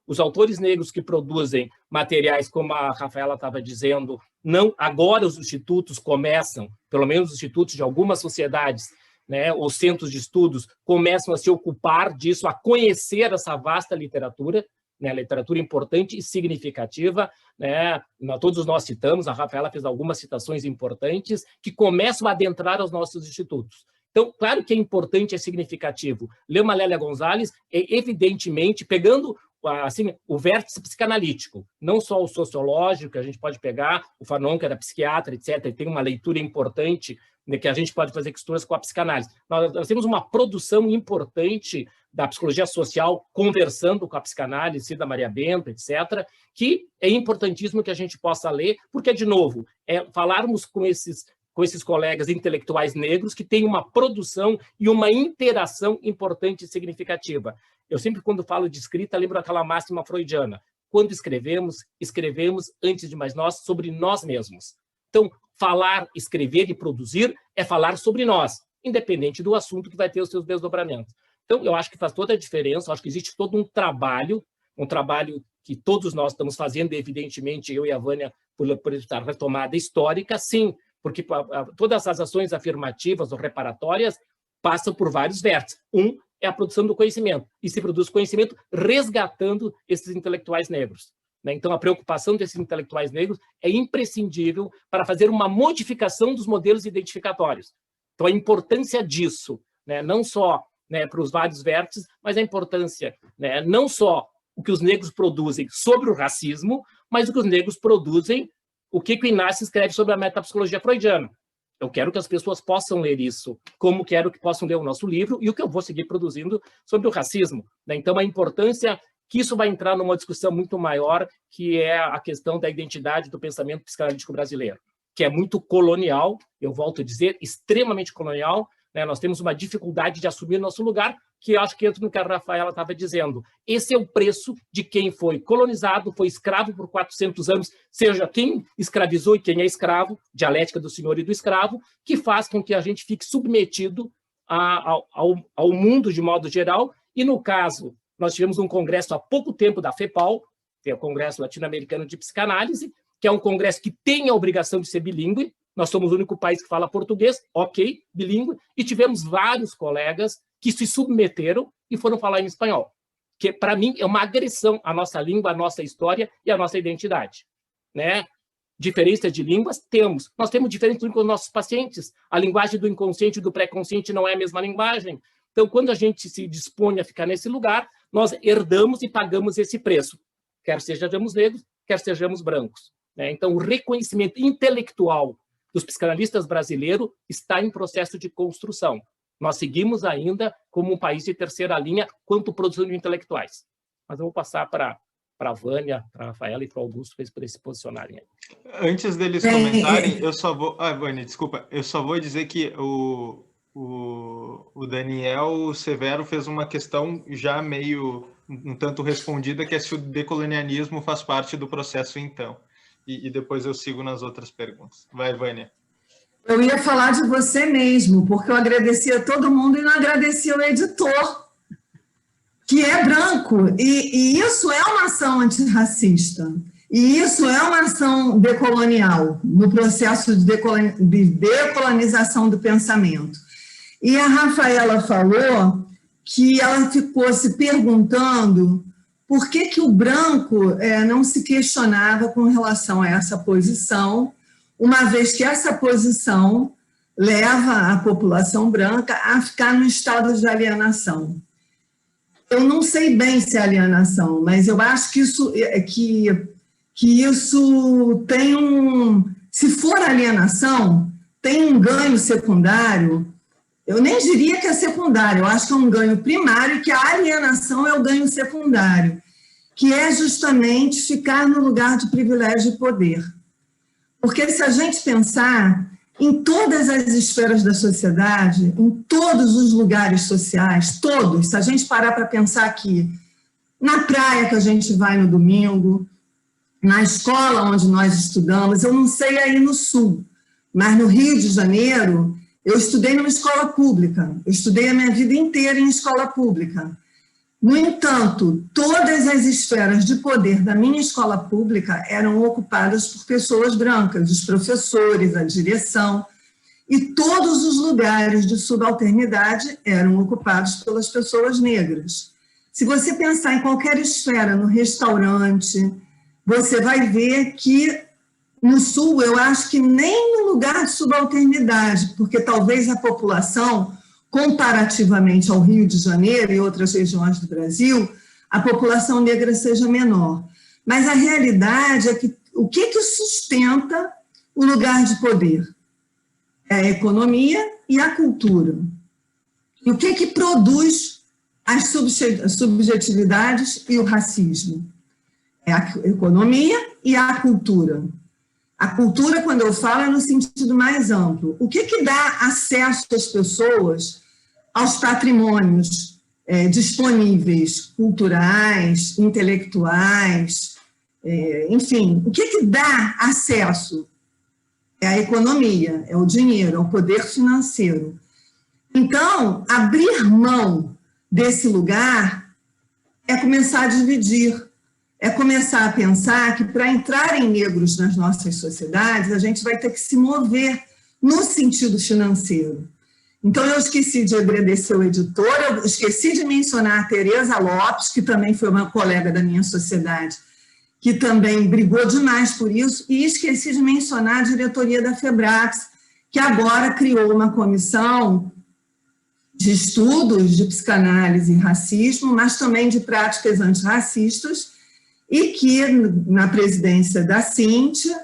Os autores negros que produzem materiais, como a Rafaela estava dizendo, Não, agora os institutos começam, pelo menos os institutos de algumas sociedades, né, os centros de estudos começam a se ocupar disso, a conhecer essa vasta literatura, né, literatura importante e significativa, né, todos nós citamos, a Rafaela fez algumas citações importantes, que começam a adentrar aos nossos institutos. Então, claro que é importante, é significativo. Leuma Lélia Gonzalez é, evidentemente, pegando assim, o vértice psicanalítico, não só o sociológico, que a gente pode pegar, o Fanon, que era psiquiatra, etc., e tem uma leitura importante, né, que a gente pode fazer costuras com a psicanálise. Nós temos uma produção importante da psicologia social, conversando com a psicanálise, Cida Maria Bento, etc., que é importantíssimo que a gente possa ler, porque, de novo, falarmos com esses colegas intelectuais negros que têm uma produção e uma interação importante e significativa. Eu sempre, quando falo de escrita, lembro aquela máxima freudiana. Quando escrevemos, escrevemos, antes de mais nós, sobre nós mesmos. Então, falar, escrever e produzir é falar sobre nós, independente do assunto que vai ter os seus desdobramentos. Então, eu acho que faz toda a diferença, eu acho que existe todo um trabalho que todos nós estamos fazendo, evidentemente, eu e a Vânia, por estar retomada histórica, sim, porque todas as ações afirmativas ou reparatórias passam por vários vértices. Um é a produção do conhecimento, e se produz conhecimento resgatando esses intelectuais negros. Então, a preocupação desses intelectuais negros é imprescindível para fazer uma modificação dos modelos identificatórios. Então, a importância disso, né, não só, né, para os vários vértices, mas a importância, né, não só o que os negros produzem sobre o racismo, mas o que os negros produzem, o que o Inácio escreve sobre a metapsicologia freudiana. Eu quero que as pessoas possam ler isso, como quero que possam ler o nosso livro e o que eu vou seguir produzindo sobre o racismo. Então, a importância que isso vai entrar numa discussão muito maior, que é a questão da identidade do pensamento psicanalítico brasileiro, que é muito colonial, eu volto a dizer, extremamente colonial, né? Nós temos uma dificuldade de assumir nosso lugar, que eu acho que entra no que a Rafaela estava dizendo. Esse é o preço de quem foi colonizado, foi escravo por 400 anos, seja quem escravizou e quem é escravo, dialética do senhor e do escravo, que faz com que a gente fique submetido ao mundo de modo geral. E, no caso, nós tivemos um congresso há pouco tempo da FEPAL, que é o Congresso Latino-Americano de Psicanálise, que é um congresso que tem a obrigação de ser bilíngue. Nós somos o único país que fala português, ok, bilíngue, e tivemos vários colegas que se submeteram e foram falar em espanhol, que, para mim, é uma agressão à nossa língua, à nossa história e à nossa identidade. Né? Diferença de línguas temos. Nós temos diferença com os nossos pacientes. A linguagem do inconsciente e do pré-consciente não é a mesma linguagem. Então, quando a gente se dispõe a ficar nesse lugar, nós herdamos e pagamos esse preço, quer sejamos negros, quer sejamos brancos. Né? Então, o reconhecimento intelectual dos psicanalistas brasileiros está em processo de construção. Nós seguimos ainda como um país de terceira linha quanto produção de intelectuais. Mas eu vou passar para a Vânia, para a Rafaela e para o Augusto para se posicionarem aí. Antes deles comentarem, eu só vou... Vânia, desculpa. Eu só vou dizer que o Daniel Severo fez uma questão já meio um tanto respondida, que é se o decolonialismo faz parte do processo, então. E depois eu sigo nas outras perguntas. Vai, Vânia. Eu ia falar de você mesmo, porque eu agradeci a todo mundo e não agradeci ao editor, que é branco. E isso é uma ação antirracista. E isso é uma ação decolonial, no processo de decolonização do pensamento. E a Rafaela falou que ela ficou se perguntando por que o branco não se questionava com relação a essa posição, uma vez que essa posição leva a população branca a ficar no estado de alienação. Eu não sei bem se é alienação, mas eu acho que isso tem se for alienação, tem um ganho secundário. Eu nem diria que é secundário, eu acho que é um ganho primário e que a alienação é o ganho secundário, que é justamente ficar no lugar de privilégio e poder. Porque se a gente pensar em todas as esferas da sociedade, em todos os lugares sociais, todos, se a gente parar para pensar aqui, na praia que a gente vai no domingo, na escola onde nós estudamos, eu não sei aí no Sul, mas no Rio de Janeiro, eu estudei numa escola pública, eu estudei a minha vida inteira em escola pública. No entanto, todas as esferas de poder da minha escola pública eram ocupadas por pessoas brancas, os professores, a direção, e todos os lugares de subalternidade eram ocupados pelas pessoas negras. Se você pensar em qualquer esfera, no restaurante, você vai ver que no Sul, eu acho que nem no lugar de subalternidade, porque talvez a população, comparativamente ao Rio de Janeiro e outras regiões do Brasil, a população negra seja menor. Mas a realidade é que o que sustenta o lugar de poder? É a economia e a cultura. E o que produz as subjetividades e o racismo? É a economia e a cultura. A cultura, quando eu falo, é no sentido mais amplo. O que dá acesso às pessoas aos patrimônios disponíveis, culturais, intelectuais, enfim, o que dá acesso? É a economia, é o dinheiro, é o poder financeiro. Então, abrir mão desse lugar é começar a dividir, é começar a pensar que para entrarem negros nas nossas sociedades, a gente vai ter que se mover no sentido financeiro. Então, eu esqueci de agradecer o editor, eu esqueci de mencionar a Tereza Lopes, que também foi uma colega da minha sociedade, que também brigou demais por isso, e esqueci de mencionar a diretoria da FEBRAPS, que agora criou uma comissão de estudos de psicanálise e racismo, mas também de práticas antirracistas, e que, na presidência da Cíntia,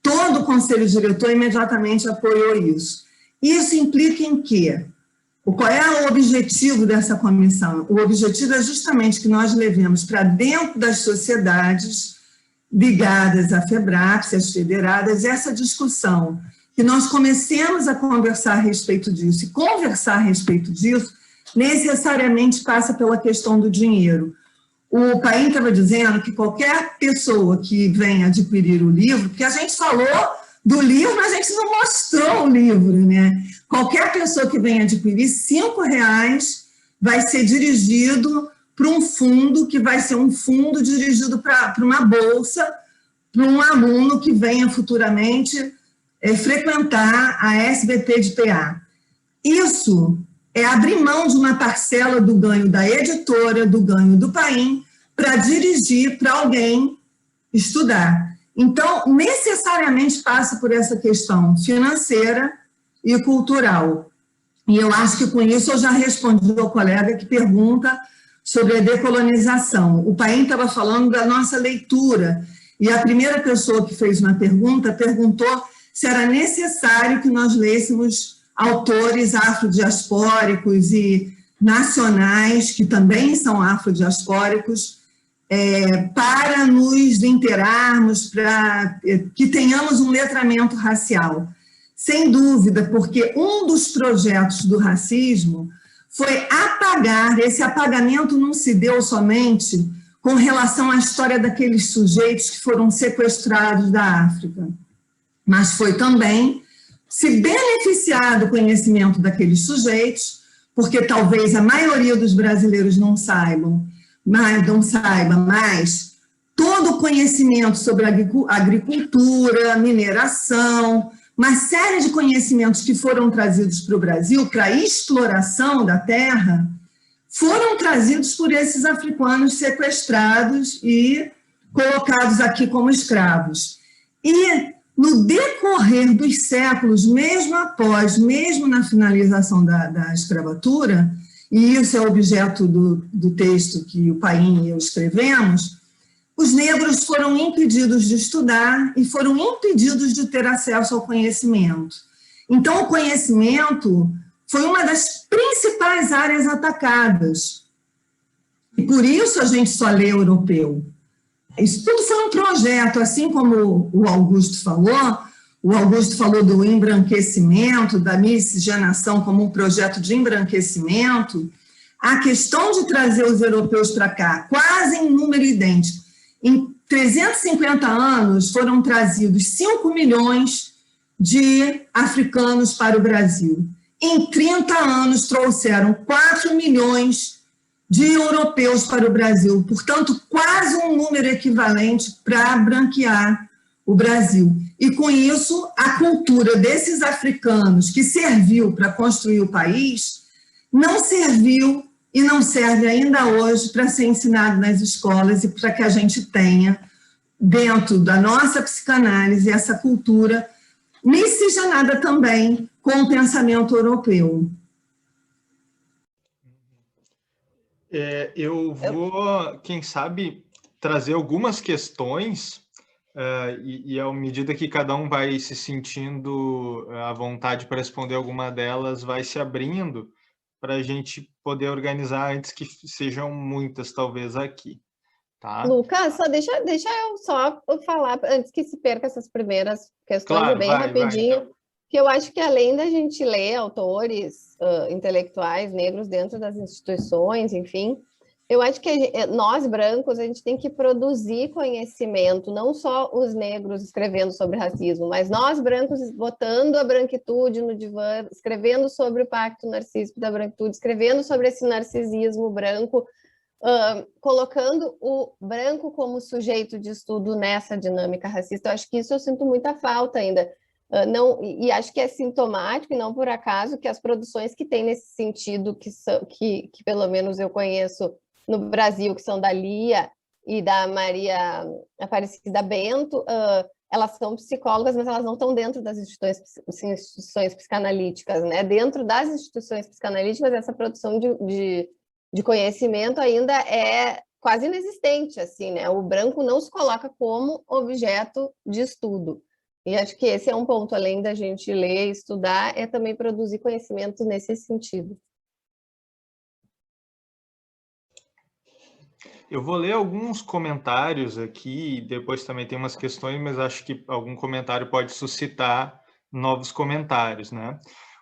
todo o conselho diretor imediatamente apoiou isso. Isso implica em quê? Qual é o objetivo dessa comissão? O objetivo é justamente que nós levemos para dentro das sociedades ligadas à FEBRAPS, as federadas, essa discussão, que nós comecemos a conversar a respeito disso. E conversar a respeito disso necessariamente passa pela questão do dinheiro. O Paim estava dizendo que qualquer pessoa que venha adquirir o livro, porque a gente falou do livro, mas a gente não mostrou o livro, né? Qualquer pessoa que venha adquirir, R$5 vai ser dirigido para um fundo, que vai ser um fundo dirigido para uma bolsa, para um aluno que venha futuramente frequentar a SBT de PA. Isso é abrir mão de uma parcela do ganho da editora, do ganho do Paim, para dirigir para alguém estudar. Então, necessariamente passa por essa questão financeira e cultural. E eu acho que com isso eu já respondi ao colega que pergunta sobre a decolonização. O Paim estava falando da nossa leitura, e a primeira pessoa que fez uma pergunta perguntou se era necessário que nós lêssemos autores afrodiaspóricos e nacionais, que também são afrodiaspóricos, para nos inteirarmos, para que tenhamos um letramento racial. Sem dúvida, porque um dos projetos do racismo foi apagar, esse apagamento não se deu somente com relação à história daqueles sujeitos que foram sequestrados da África, mas foi também se beneficiar do conhecimento daqueles sujeitos, porque talvez a maioria dos brasileiros não saiba, mas todo o conhecimento sobre agricultura, mineração, uma série de conhecimentos que foram trazidos para o Brasil para a exploração da terra, foram trazidos por esses africanos sequestrados e colocados aqui como escravos. E no decorrer dos séculos, mesmo na finalização da escravatura, e isso é objeto do texto que o Paim e eu escrevemos, os negros foram impedidos de estudar e foram impedidos de ter acesso ao conhecimento. Então, o conhecimento foi uma das principais áreas atacadas. E por isso a gente só lê europeu. Isso tudo foi um projeto, assim como o Augusto falou do embranquecimento, da miscigenação como um projeto de embranquecimento. A questão de trazer os europeus para cá, quase em número idêntico, em 350 anos foram trazidos 5 milhões de africanos para o Brasil. Em 30 anos trouxeram 4 milhões de europeus para o Brasil, portanto, quase um número equivalente para branquear o Brasil. E, com isso, a cultura desses africanos que serviu para construir o país não serviu e não serve ainda hoje para ser ensinado nas escolas e para que a gente tenha, dentro da nossa psicanálise, essa cultura miscigenada também com o pensamento europeu. Eu vou, quem sabe, trazer algumas questões e à medida que cada um vai se sentindo à vontade para responder alguma delas, vai se abrindo para a gente poder organizar antes que sejam muitas, talvez, aqui. Tá? Lucas, só deixa eu só falar, antes que se perca essas primeiras questões, claro, bem rapidinho, então. Que eu acho que além da gente ler autores intelectuais negros dentro das instituições, enfim, eu acho que nós, brancos, a gente tem que produzir conhecimento, não só os negros escrevendo sobre racismo, mas nós, brancos, botando a branquitude no divã, escrevendo sobre o pacto narcísico da branquitude, escrevendo sobre esse narcisismo branco, colocando o branco como sujeito de estudo nessa dinâmica racista. Eu acho que isso eu sinto muita falta ainda. E acho que é sintomático, e não por acaso, que as produções que têm nesse sentido, que pelo menos eu conheço no Brasil, que são da Lia e da Maria Aparecida Bento, elas são psicólogas, mas elas não estão dentro das instituições psicanalíticas, né? Dentro das instituições psicanalíticas, essa produção de conhecimento ainda é quase inexistente, assim, né? O branco não se coloca como objeto de estudo. E acho que esse é um ponto, além da gente ler e estudar, é também produzir conhecimento nesse sentido. Eu vou ler alguns comentários aqui, depois também tem umas questões, mas acho que algum comentário pode suscitar novos comentários, né?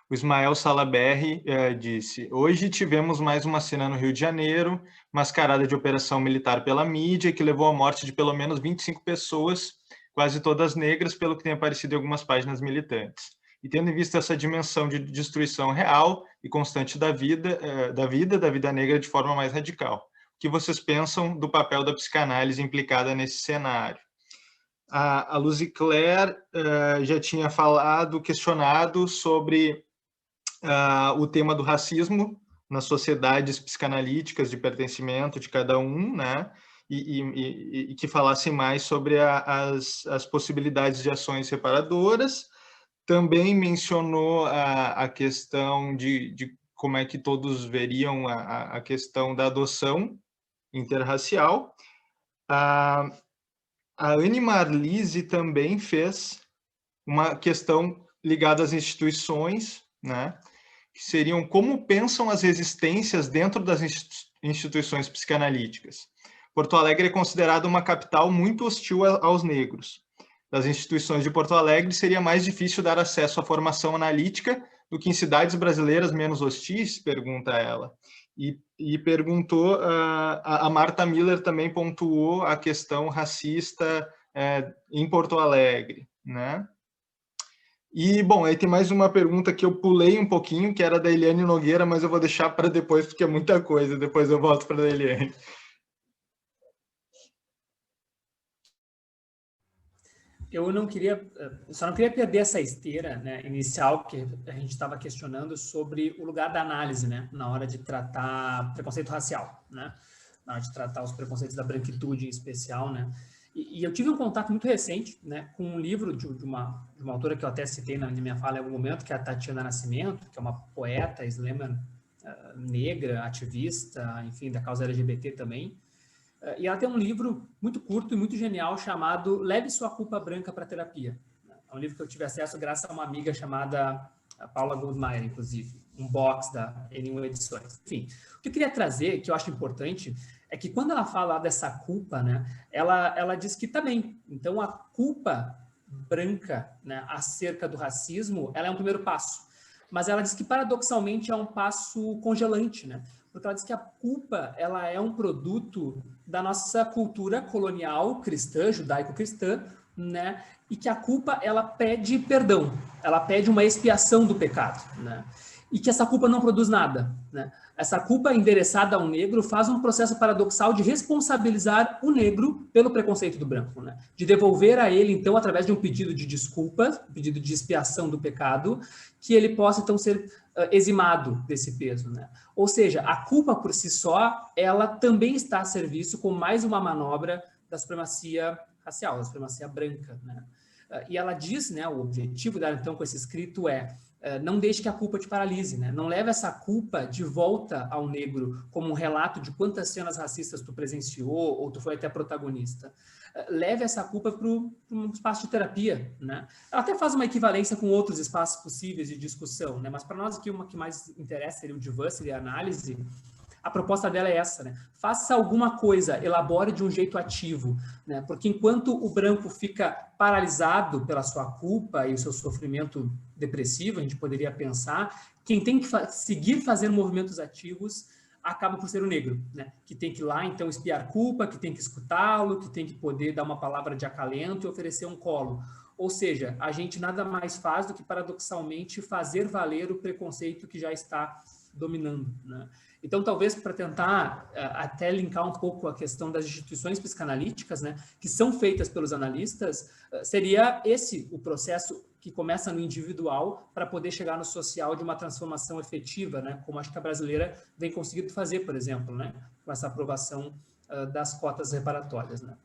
O Ismael Salaberry disse: hoje tivemos mais uma cena no Rio de Janeiro, mascarada de operação militar pela mídia, que levou à morte de pelo menos 25 pessoas, quase todas negras, pelo que tem aparecido em algumas páginas militantes. E tendo em vista essa dimensão de destruição real e constante da vida negra de forma mais radical, o que vocês pensam do papel da psicanálise implicada nesse cenário? A Lucy Claire já tinha questionado sobre o tema do racismo nas sociedades psicanalíticas de pertencimento de cada um, né? E que falasse mais sobre as possibilidades de ações reparadoras. Também mencionou a questão de como é que todos veriam a questão da adoção interracial. A Anne Marlise também fez uma questão ligada às instituições, né? Que seriam como pensam as resistências dentro das instituições psicanalíticas. Porto Alegre é considerada uma capital muito hostil aos negros. Das instituições de Porto Alegre, seria mais difícil dar acesso à formação analítica do que em cidades brasileiras menos hostis? Pergunta ela. E perguntou, a Marta Miller também pontuou a questão racista em Porto Alegre, né? E, bom, aí tem mais uma pergunta que eu pulei um pouquinho, que era da Eliane Nogueira, mas eu vou deixar para depois, porque é muita coisa, depois eu volto para a Eliane. Eu só não queria perder essa esteira, né, inicial, que a gente estava questionando sobre o lugar da análise, né, na hora de tratar preconceito racial, né, na hora de tratar os preconceitos da branquitude em especial, né. E eu tive um contato muito recente, né, com um livro de uma autora que eu até citei na minha fala em algum momento, que é a Tatiana Nascimento, que é uma poeta slammer negra, ativista, enfim, da causa LGBT também. E ela tem um livro muito curto e muito genial chamado Leve Sua Culpa Branca para a Terapia. É um livro que eu tive acesso graças a uma amiga chamada Paula Goldmeier, inclusive, um box da N1 Edições. Enfim, o que eu queria trazer, que eu acho importante, é que quando ela fala dessa culpa, né, ela diz que também, então a culpa branca, né, acerca do racismo, ela é um primeiro passo. Mas ela diz que, paradoxalmente, é um passo congelante, né? Porque ela diz que a culpa ela é um produto da nossa cultura colonial cristã, judaico-cristã, né? E que a culpa ela pede perdão, ela pede uma expiação do pecado, né? e que essa culpa não produz nada, né? Essa culpa endereçada ao negro faz um processo paradoxal de responsabilizar o negro pelo preconceito do branco, né? De devolver a ele, então, através de um pedido de desculpa, um pedido de expiação do pecado, que ele possa, então, ser eximado desse peso, né? Ou seja, a culpa por si só, ela também está a serviço como mais uma manobra da supremacia racial, da supremacia branca, né? E ela diz, né, o objetivo dela, então, com esse escrito não deixe que a culpa te paralise, né? Não leve essa culpa de volta ao negro como um relato de quantas cenas racistas tu presenciou ou tu foi até protagonista. Leve essa culpa para um espaço de terapia, né? Ela até faz uma equivalência com outros espaços possíveis de discussão, né? Mas para nós aqui, uma que mais interessa seria o divã, seria a análise. A proposta dela é essa, né? Faça alguma coisa, elabore de um jeito ativo, né? Porque enquanto o branco fica paralisado pela sua culpa e o seu sofrimento depressivo, a gente poderia pensar, quem tem que seguir fazendo movimentos ativos acaba por ser o negro, né? Que tem que ir lá, então, espiar culpa, que tem que escutá-lo, que tem que poder dar uma palavra de acalento e oferecer um colo. Ou seja, a gente nada mais faz do que, paradoxalmente, fazer valer o preconceito que já está dominando, né? Então, talvez para tentar até linkar um pouco a questão das instituições psicanalíticas, né, que são feitas pelos analistas, seria esse o processo que começa no individual para poder chegar no social de uma transformação efetiva, né, como acho que a brasileira vem conseguindo fazer, por exemplo, né, com essa aprovação das cotas reparatórias, né.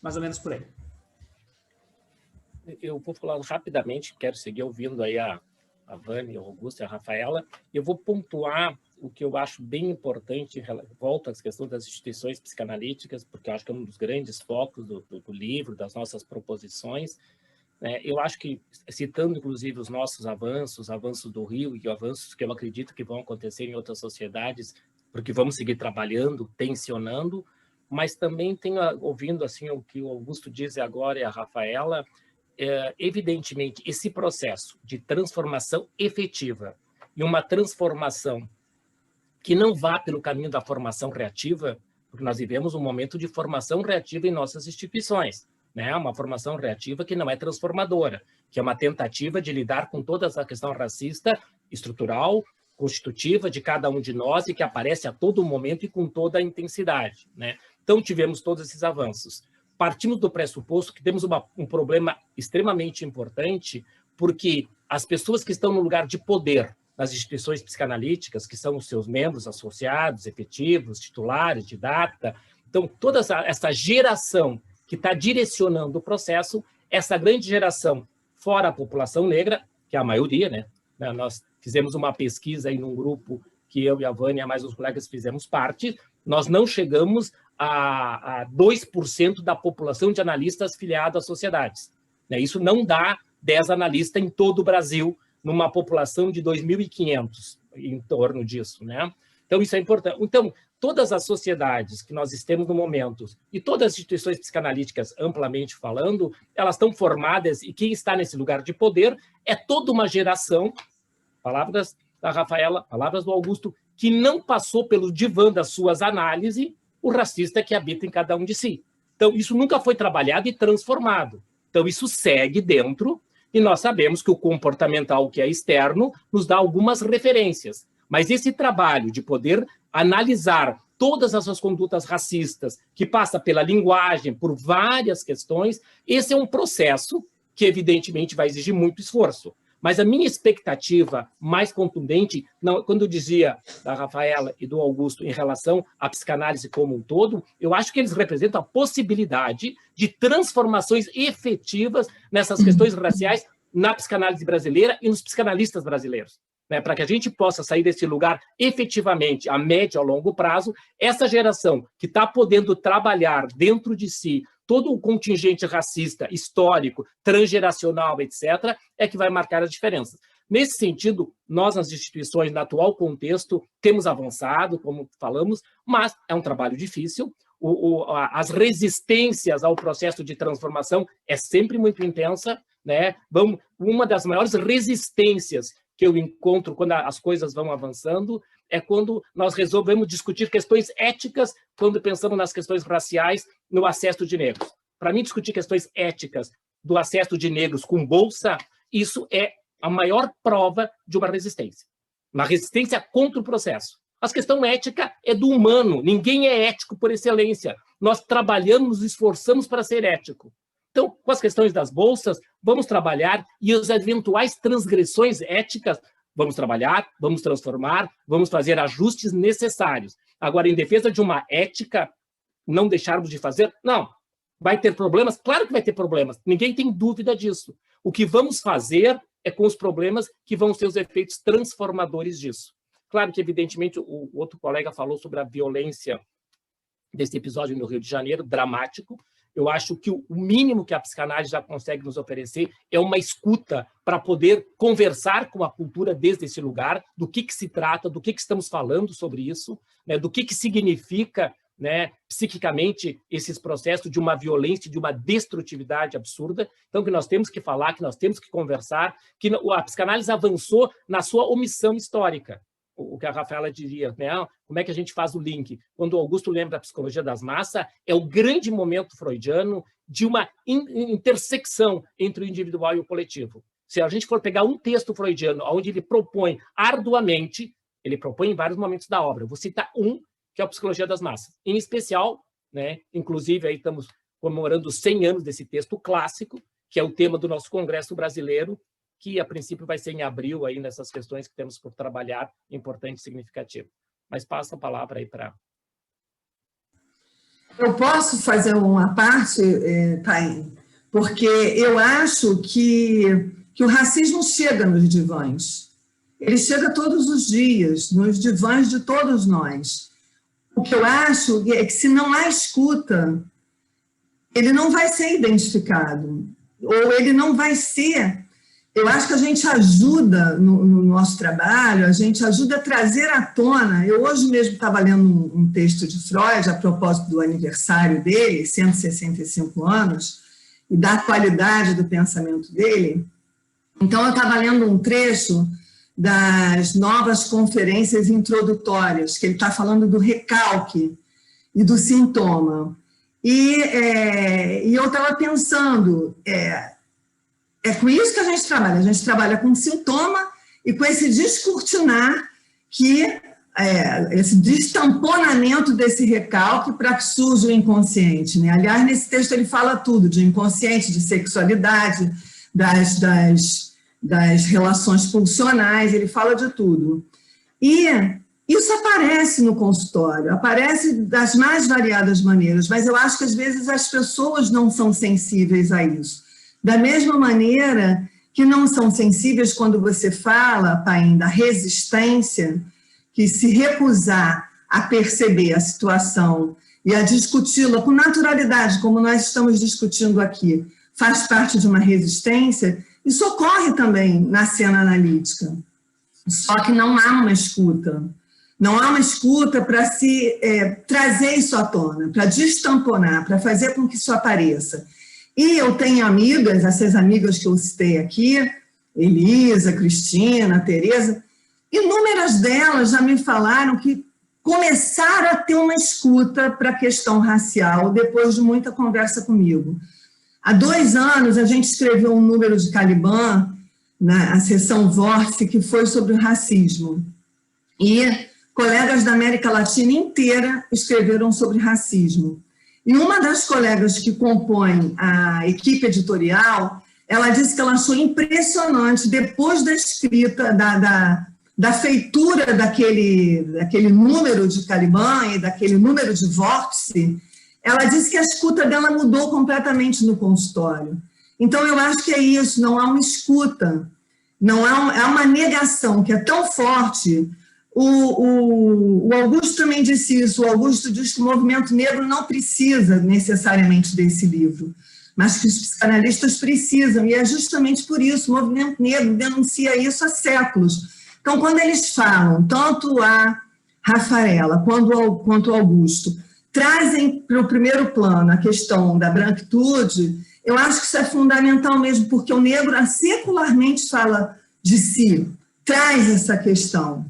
Mais ou menos por aí. Eu vou falar rapidamente, quero seguir ouvindo aí a Vânia, o Augusto e a Rafaela. Eu vou pontuar o que eu acho bem importante, volto às questões das instituições psicanalíticas, porque eu acho que é um dos grandes focos do livro, das nossas proposições. Eu acho que, citando inclusive os nossos avanços do Rio e avanços que eu acredito que vão acontecer em outras sociedades, porque vamos seguir trabalhando, tensionando, mas também tenho, ouvindo assim o que o Augusto diz agora e a Rafaela, evidentemente, esse processo de transformação efetiva e uma transformação que não vá pelo caminho da formação reativa, porque nós vivemos um momento de formação reativa em nossas instituições, né? Uma formação reativa que não é transformadora, que é uma tentativa de lidar com toda essa questão racista, estrutural, constitutiva de cada um de nós e que aparece a todo momento e com toda a intensidade, né? Então, tivemos todos esses avanços. Partimos do pressuposto que temos um problema extremamente importante, porque as pessoas que estão no lugar de poder nas instituições psicanalíticas, que são os seus membros associados, efetivos, titulares, de data, então toda essa geração que está direcionando o processo, essa grande geração, fora a população negra, que é a maioria, né? Nós fizemos uma pesquisa aí num grupo que eu e a Vânia, mais os colegas fizemos parte, nós não chegamos a 2% da população de analistas filiados às sociedades. Isso não dá 10 analistas em todo o Brasil, numa população de 2.500, em torno disso, né? Então, isso é importante. Então, todas as sociedades que nós temos no momento, e todas as instituições psicanalíticas, amplamente falando, elas estão formadas, e quem está nesse lugar de poder é toda uma geração, palavras da Rafaela, palavras do Augusto, que não passou pelo divã das suas análises o racista que habita em cada um de si. Então, isso nunca foi trabalhado e transformado. Então, isso segue dentro, e nós sabemos que o comportamental, que é externo, nos dá algumas referências. Mas esse trabalho de poder analisar todas as suas condutas racistas, que passa pela linguagem, por várias questões, esse é um processo que, evidentemente, vai exigir muito esforço. Mas a minha expectativa mais contundente, quando eu dizia da Rafaela e do Augusto em relação à psicanálise como um todo, eu acho que eles representam a possibilidade de transformações efetivas nessas questões raciais na psicanálise brasileira e nos psicanalistas brasileiros. Para que a gente possa sair desse lugar efetivamente, a médio e a longo prazo, essa geração que está podendo trabalhar dentro de si todo o contingente racista, histórico, transgeracional, etc., é que vai marcar as diferenças. Nesse sentido, nós, nas instituições, no atual contexto, temos avançado, como falamos, mas é um trabalho difícil. As resistências ao processo de transformação é sempre muito intensa, né? Uma das maiores resistências que eu encontro quando as coisas vão avançando é quando nós resolvemos discutir questões éticas quando pensamos nas questões raciais no acesso de negros. Para mim, discutir questões éticas do acesso de negros com bolsa, isso é a maior prova de uma resistência. uma resistência contra o processo. A questão ética é do humano, ninguém é ético por excelência. Nós trabalhamos, nos esforçamos para ser ético. Então, com as questões das bolsas, vamos trabalhar e as eventuais transgressões éticas, vamos trabalhar, vamos transformar, vamos fazer ajustes necessários. Agora, em defesa de uma ética, não deixarmos de fazer, não. Vai ter problemas? Claro que vai ter problemas, ninguém tem dúvida disso. O que vamos fazer é com os problemas que vão ser os efeitos transformadores disso. Claro que, evidentemente, o outro colega falou sobre a violência desse episódio no Rio de Janeiro, dramático. Eu acho que o mínimo que a psicanálise já consegue nos oferecer é uma escuta para poder conversar com a cultura desde esse lugar, do que se trata, do que estamos falando sobre isso, né, do que significa, né, psiquicamente esses processos de uma violência, de uma destrutividade absurda. Então, que nós temos que falar, que nós temos que conversar, que a psicanálise avançou na sua omissão histórica. O que a Rafaela diria, né? Como é que a gente faz o link? Quando o Augusto lembra da psicologia das massas, é o grande momento freudiano de uma intersecção entre o individual e o coletivo. Se a gente for pegar um texto freudiano, onde ele propõe arduamente, ele propõe em vários momentos da obra. Eu vou citar um, que é a psicologia das massas. Em especial, né? Inclusive, aí estamos comemorando 100 anos desse texto clássico, que é o tema do nosso Congresso Brasileiro, que a princípio vai ser em abril, aí nessas questões que temos por trabalhar, importante e significativo. Mas passa a palavra aí para... Eu posso fazer uma parte, Taine, porque eu acho que o racismo chega nos divãs. Ele chega todos os dias, nos divãs de todos nós. O que eu acho é que, se não há escuta, ele não vai ser identificado, ou ele não vai ser... Eu acho que a gente ajuda no nosso trabalho, a gente ajuda a trazer à tona. Eu hoje mesmo estava lendo um texto de Freud, a propósito do aniversário dele, 165 anos, e da qualidade do pensamento dele. Então, eu estava lendo um trecho das novas conferências introdutórias, que ele está falando do recalque e do sintoma. E eu estava pensando... É com isso que a gente trabalha com sintoma e com esse descortinar, esse destamponamento desse recalque para que surja o inconsciente, né? Aliás, nesse texto ele fala tudo, de inconsciente, de sexualidade, das relações pulsionais, ele fala de tudo. E isso aparece no consultório, aparece das mais variadas maneiras, mas eu acho que às vezes as pessoas não são sensíveis a isso. Da mesma maneira que não são sensíveis quando você fala, Paim, da resistência, que se recusar a perceber a situação e a discuti-la com naturalidade, como nós estamos discutindo aqui, faz parte de uma resistência, isso ocorre também na cena analítica. Só que não há uma escuta. Não há uma escuta para se trazer isso à tona, para destamponar, para fazer com que isso apareça. E eu tenho amigas, essas amigas que eu citei aqui, Elisa, Cristina, Tereza, inúmeras delas já me falaram que começaram a ter uma escuta para a questão racial depois de muita conversa comigo. Há 2 anos, a gente escreveu um número de Caliban, na seção Vórtice, que foi sobre o racismo. E colegas da América Latina inteira escreveram sobre racismo. E uma das colegas que compõe a equipe editorial, ela disse que ela achou impressionante, depois da escrita, da feitura daquele número de Caliban e daquele número de Vórtice, ela disse que a escuta dela mudou completamente no consultório. Então, eu acho que é isso, não há uma escuta, não há uma negação que é tão forte. O Augusto também disse isso, o Augusto diz que o movimento negro não precisa necessariamente desse livro, mas que os psicanalistas precisam, e é justamente por isso, o movimento negro denuncia isso há séculos. Então, quando eles falam, tanto a Rafaela quanto o Augusto, trazem para o primeiro plano a questão da branquitude, eu acho que isso é fundamental mesmo, porque o negro secularmente fala de si, traz essa questão.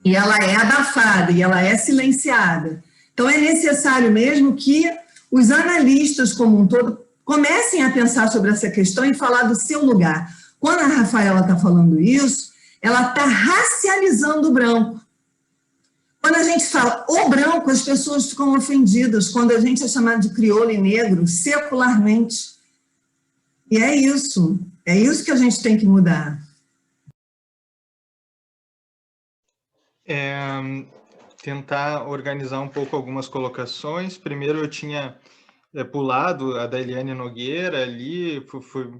E ela é abafada, e ela é silenciada. Então, é necessário mesmo que os analistas como um todo comecem a pensar sobre essa questão e falar do seu lugar. Quando a Rafaela está falando isso, ela está racializando o branco. Quando a gente fala o branco, as pessoas ficam ofendidas, quando a gente é chamado de crioulo e negro, secularmente. E é isso que a gente tem que mudar. Tentar organizar um pouco algumas colocações. Primeiro eu tinha pulado a da Eliane Nogueira ali, fui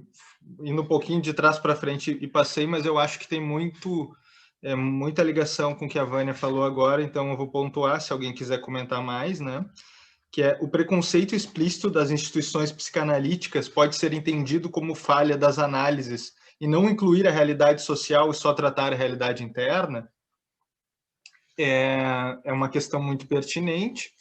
indo um pouquinho de trás para frente e passei, mas eu acho que tem muita ligação com o que a Vânia falou agora, então eu vou pontuar se alguém quiser comentar mais, né? Que é o preconceito explícito das instituições psicanalíticas pode ser entendido como falha das análises e não incluir a realidade social e só tratar a realidade interna. É uma questão muito pertinente.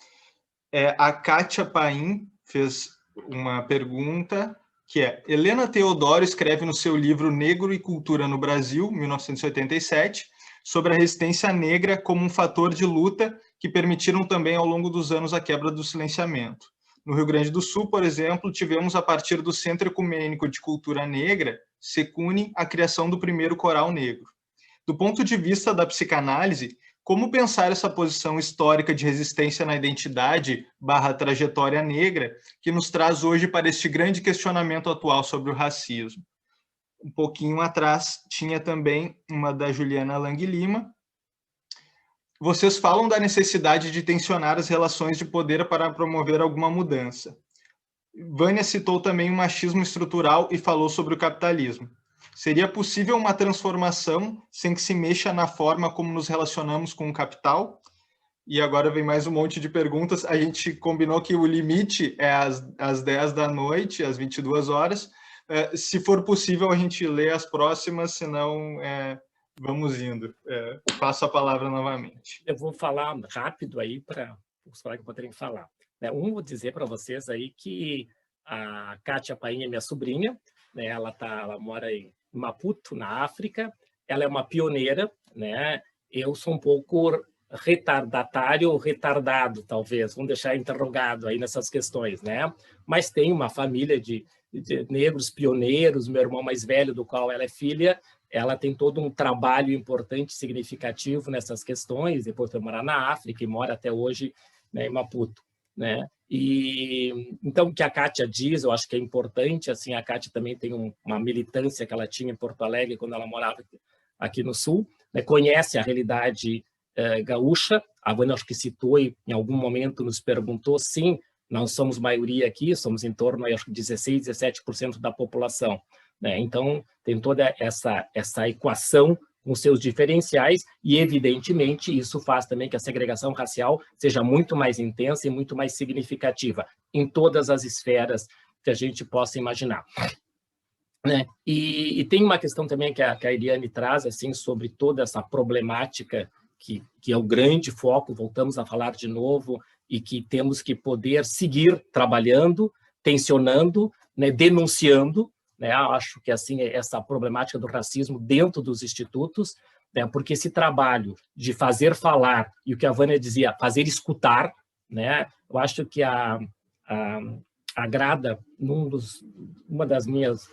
A Kátia Paim fez uma pergunta, que é: Helena Teodoro escreve no seu livro Negro e Cultura no Brasil, 1987, sobre a resistência negra como um fator de luta que permitiram também ao longo dos anos a quebra do silenciamento. No Rio Grande do Sul, por exemplo, tivemos a partir do Centro Ecumênico de Cultura Negra, SECUNE, a criação do primeiro coral negro. Do ponto de vista da psicanálise, como pensar essa posição histórica de resistência na identidade / trajetória negra que nos traz hoje para este grande questionamento atual sobre o racismo? Um pouquinho atrás tinha também uma da Juliana Lang Lima. Vocês falam da necessidade de tensionar as relações de poder para promover alguma mudança. Vânia citou também o machismo estrutural e falou sobre o capitalismo. Seria possível uma transformação sem que se mexa na forma como nos relacionamos com o capital? E agora vem mais um monte de perguntas. A gente combinou que o limite é às 10 da noite, às 22 horas. Se for possível, a gente lê as próximas, senão vamos indo. Passo a palavra novamente. Eu vou falar rápido aí para os colegas poderem falar. Vou dizer para vocês aí que a Kátia Paim é minha sobrinha, né? Ela mora em Maputo, na África. Ela é uma pioneira, né? Eu sou um pouco retardatário ou retardado, talvez. Vamos deixar interrogado aí nessas questões, né? Mas tem uma família de negros pioneiros. Meu irmão mais velho, do qual ela é filha, ela tem todo um trabalho importante, significativo nessas questões. Depois foi morar na África e mora até hoje, né, em Maputo, né? E então o que a Kátia diz, eu acho que é importante. Assim, a Kátia também tem uma militância que ela tinha em Porto Alegre quando ela morava aqui no Sul, né? Conhece a realidade gaúcha. A Vânia, acho que citou e em algum momento nos perguntou, sim, nós somos maioria aqui, somos em torno, acho que 16, 17% da população, né? Então tem toda essa equação com seus diferenciais e, evidentemente, isso faz também que a segregação racial seja muito mais intensa e muito mais significativa em todas as esferas que a gente possa imaginar, né? E tem uma questão também que a Eliane traz, assim, sobre toda essa problemática que é o grande foco, voltamos a falar de novo, e que temos que poder seguir trabalhando, tensionando, né, denunciando, né? Acho que assim essa problemática do racismo dentro dos institutos, né, porque esse trabalho de fazer falar, e o que a Vânia dizia, fazer escutar, né? Eu acho que a Grada, uma das minhas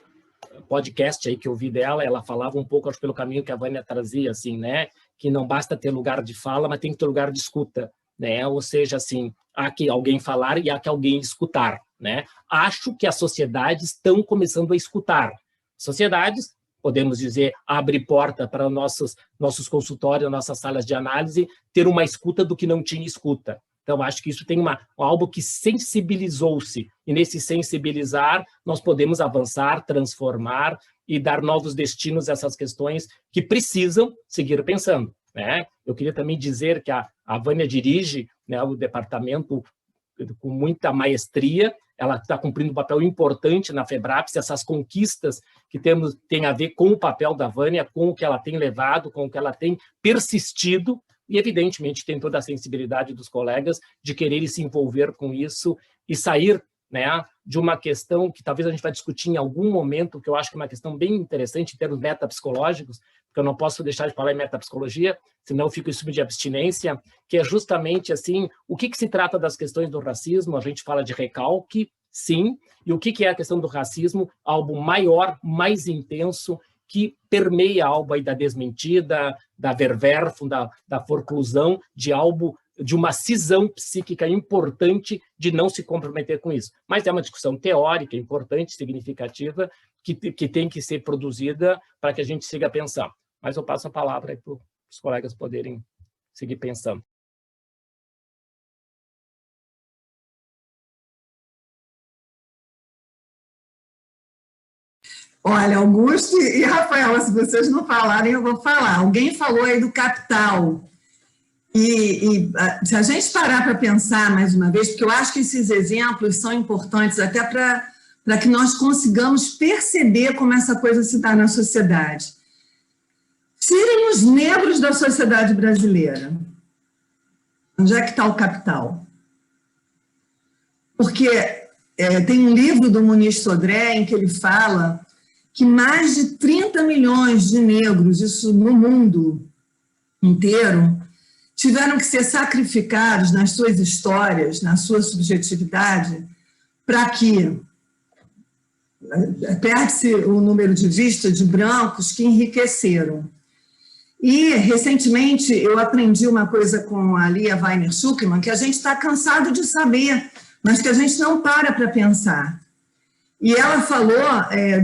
podcasts aí que eu vi dela, ela falava um pouco, acho, pelo caminho que a Vânia trazia, assim, né, que não basta ter lugar de fala, mas tem que ter lugar de escuta, né? Ou seja, assim, há que alguém falar e há que alguém escutar, né? Acho que as sociedades estão começando a escutar. Sociedades, podemos dizer, abre porta para nossos consultórios, nossas salas de análise, ter uma escuta do que não tinha escuta. Então, acho que isso tem algo que sensibilizou-se, e nesse sensibilizar nós podemos avançar, transformar e dar novos destinos a essas questões que precisam seguir pensando, né? Eu queria também dizer que a Vânia dirige, né, o departamento com muita maestria. Ela está cumprindo um papel importante na FEBRAPS. Essas conquistas que têm a ver com o papel da Vânia, com o que ela tem levado, com o que ela tem persistido, e, evidentemente, tem toda a sensibilidade dos colegas de querer se envolver com isso e sair, né, de uma questão que talvez a gente vai discutir em algum momento, que eu acho que é uma questão bem interessante em termos metapsicológicos, porque eu não posso deixar de falar em metapsicologia, senão eu fico em sub de abstinência, que é justamente assim, o que se trata das questões do racismo. A gente fala de recalque, sim, e o que é a questão do racismo? Algo maior, mais intenso que permeia algo aí da desmentida, da verwerfung, da forclusão, de uma cisão psíquica importante de não se comprometer com isso. Mas é uma discussão teórica, importante, significativa, que tem que ser produzida para que a gente siga pensando. Mas eu passo a palavra para os colegas poderem seguir pensando. Olha, Augusto e Rafaela, se vocês não falarem, eu vou falar. Alguém falou aí do capital. Se a gente parar para pensar mais uma vez, porque eu acho que esses exemplos são importantes até para que nós consigamos perceber como essa coisa se dá na sociedade. Tirem os negros da sociedade brasileira. Onde é que está o capital? Porque tem um livro do Muniz Sodré em que ele fala que mais de 30 milhões de negros, isso no mundo inteiro, tiveram que ser sacrificados nas suas histórias, na sua subjetividade, para que perde-se o número de vista de brancos que enriqueceram. E, recentemente, eu aprendi uma coisa com a Lia Weiner-Schuckmann, que a gente está cansado de saber, mas que a gente não para pensar. E ela falou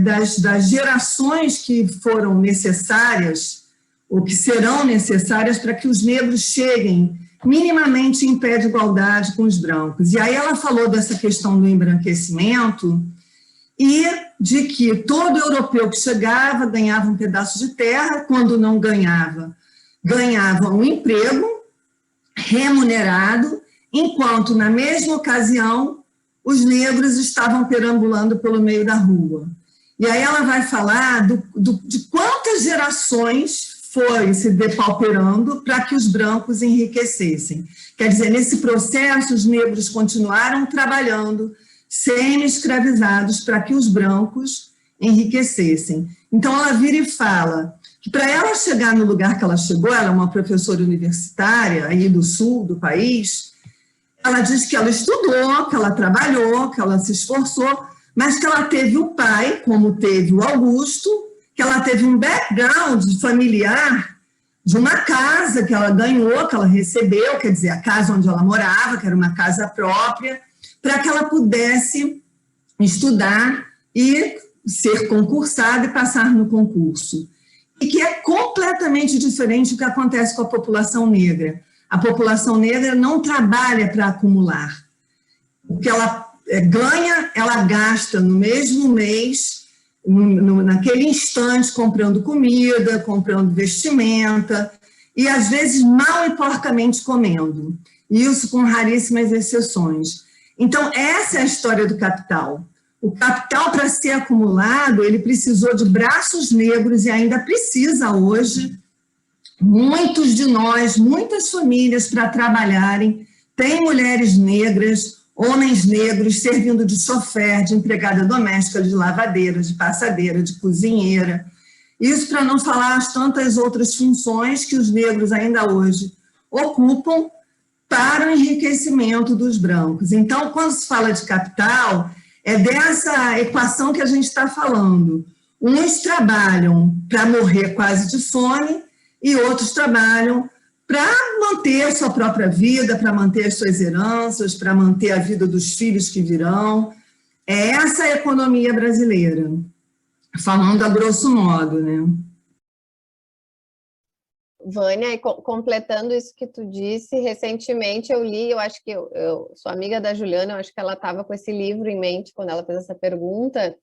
das gerações que foram necessárias, ou que serão necessárias para que os negros cheguem minimamente em pé de igualdade com os brancos. E aí ela falou dessa questão do embranquecimento e de que todo europeu que chegava ganhava um pedaço de terra, quando não ganhava, ganhava um emprego remunerado, enquanto, na mesma ocasião, os negros estavam perambulando pelo meio da rua. E aí ela vai falar de quantas gerações foi se depauperando para que os brancos enriquecessem. Quer dizer, nesse processo, os negros continuaram trabalhando, semi-escravizados, para que os brancos enriquecessem. Então, ela vira e fala que para ela chegar no lugar que ela chegou, ela é uma professora universitária aí do sul do país, ela diz que ela estudou, que ela trabalhou, que ela se esforçou, mas que ela teve o pai, como teve o Augusto, que ela teve um background familiar de uma casa que ela ganhou, que ela recebeu, quer dizer, a casa onde ela morava, que era uma casa própria, para que ela pudesse estudar e ser concursada e passar no concurso. E que é completamente diferente do que acontece com a população negra. A população negra não trabalha para acumular. O que ela ganha, ela gasta no mesmo mês, naquele instante, comprando comida, comprando vestimenta, e às vezes mal e porcamente comendo. Isso com raríssimas exceções. Então, essa é a história do capital. O capital, para ser acumulado, ele precisou de braços negros e ainda precisa hoje. Muitos de nós, muitas famílias para trabalharem, tem mulheres negras, homens negros servindo de chofer, de empregada doméstica, de lavadeira, de passadeira, de cozinheira. Isso para não falar as tantas outras funções que os negros ainda hoje ocupam para o enriquecimento dos brancos. Então, quando se fala de capital, é dessa equação que a gente está falando. Uns trabalham para morrer quase de fome, e outros trabalham para manter a sua própria vida, para manter as suas heranças, para manter a vida dos filhos que virão. É essa a economia brasileira, falando a grosso modo, né? Vânia, completando isso que tu disse, recentemente eu li, eu acho que eu sou amiga da Juliana, eu acho que ela estava com esse livro em mente quando ela fez essa pergunta,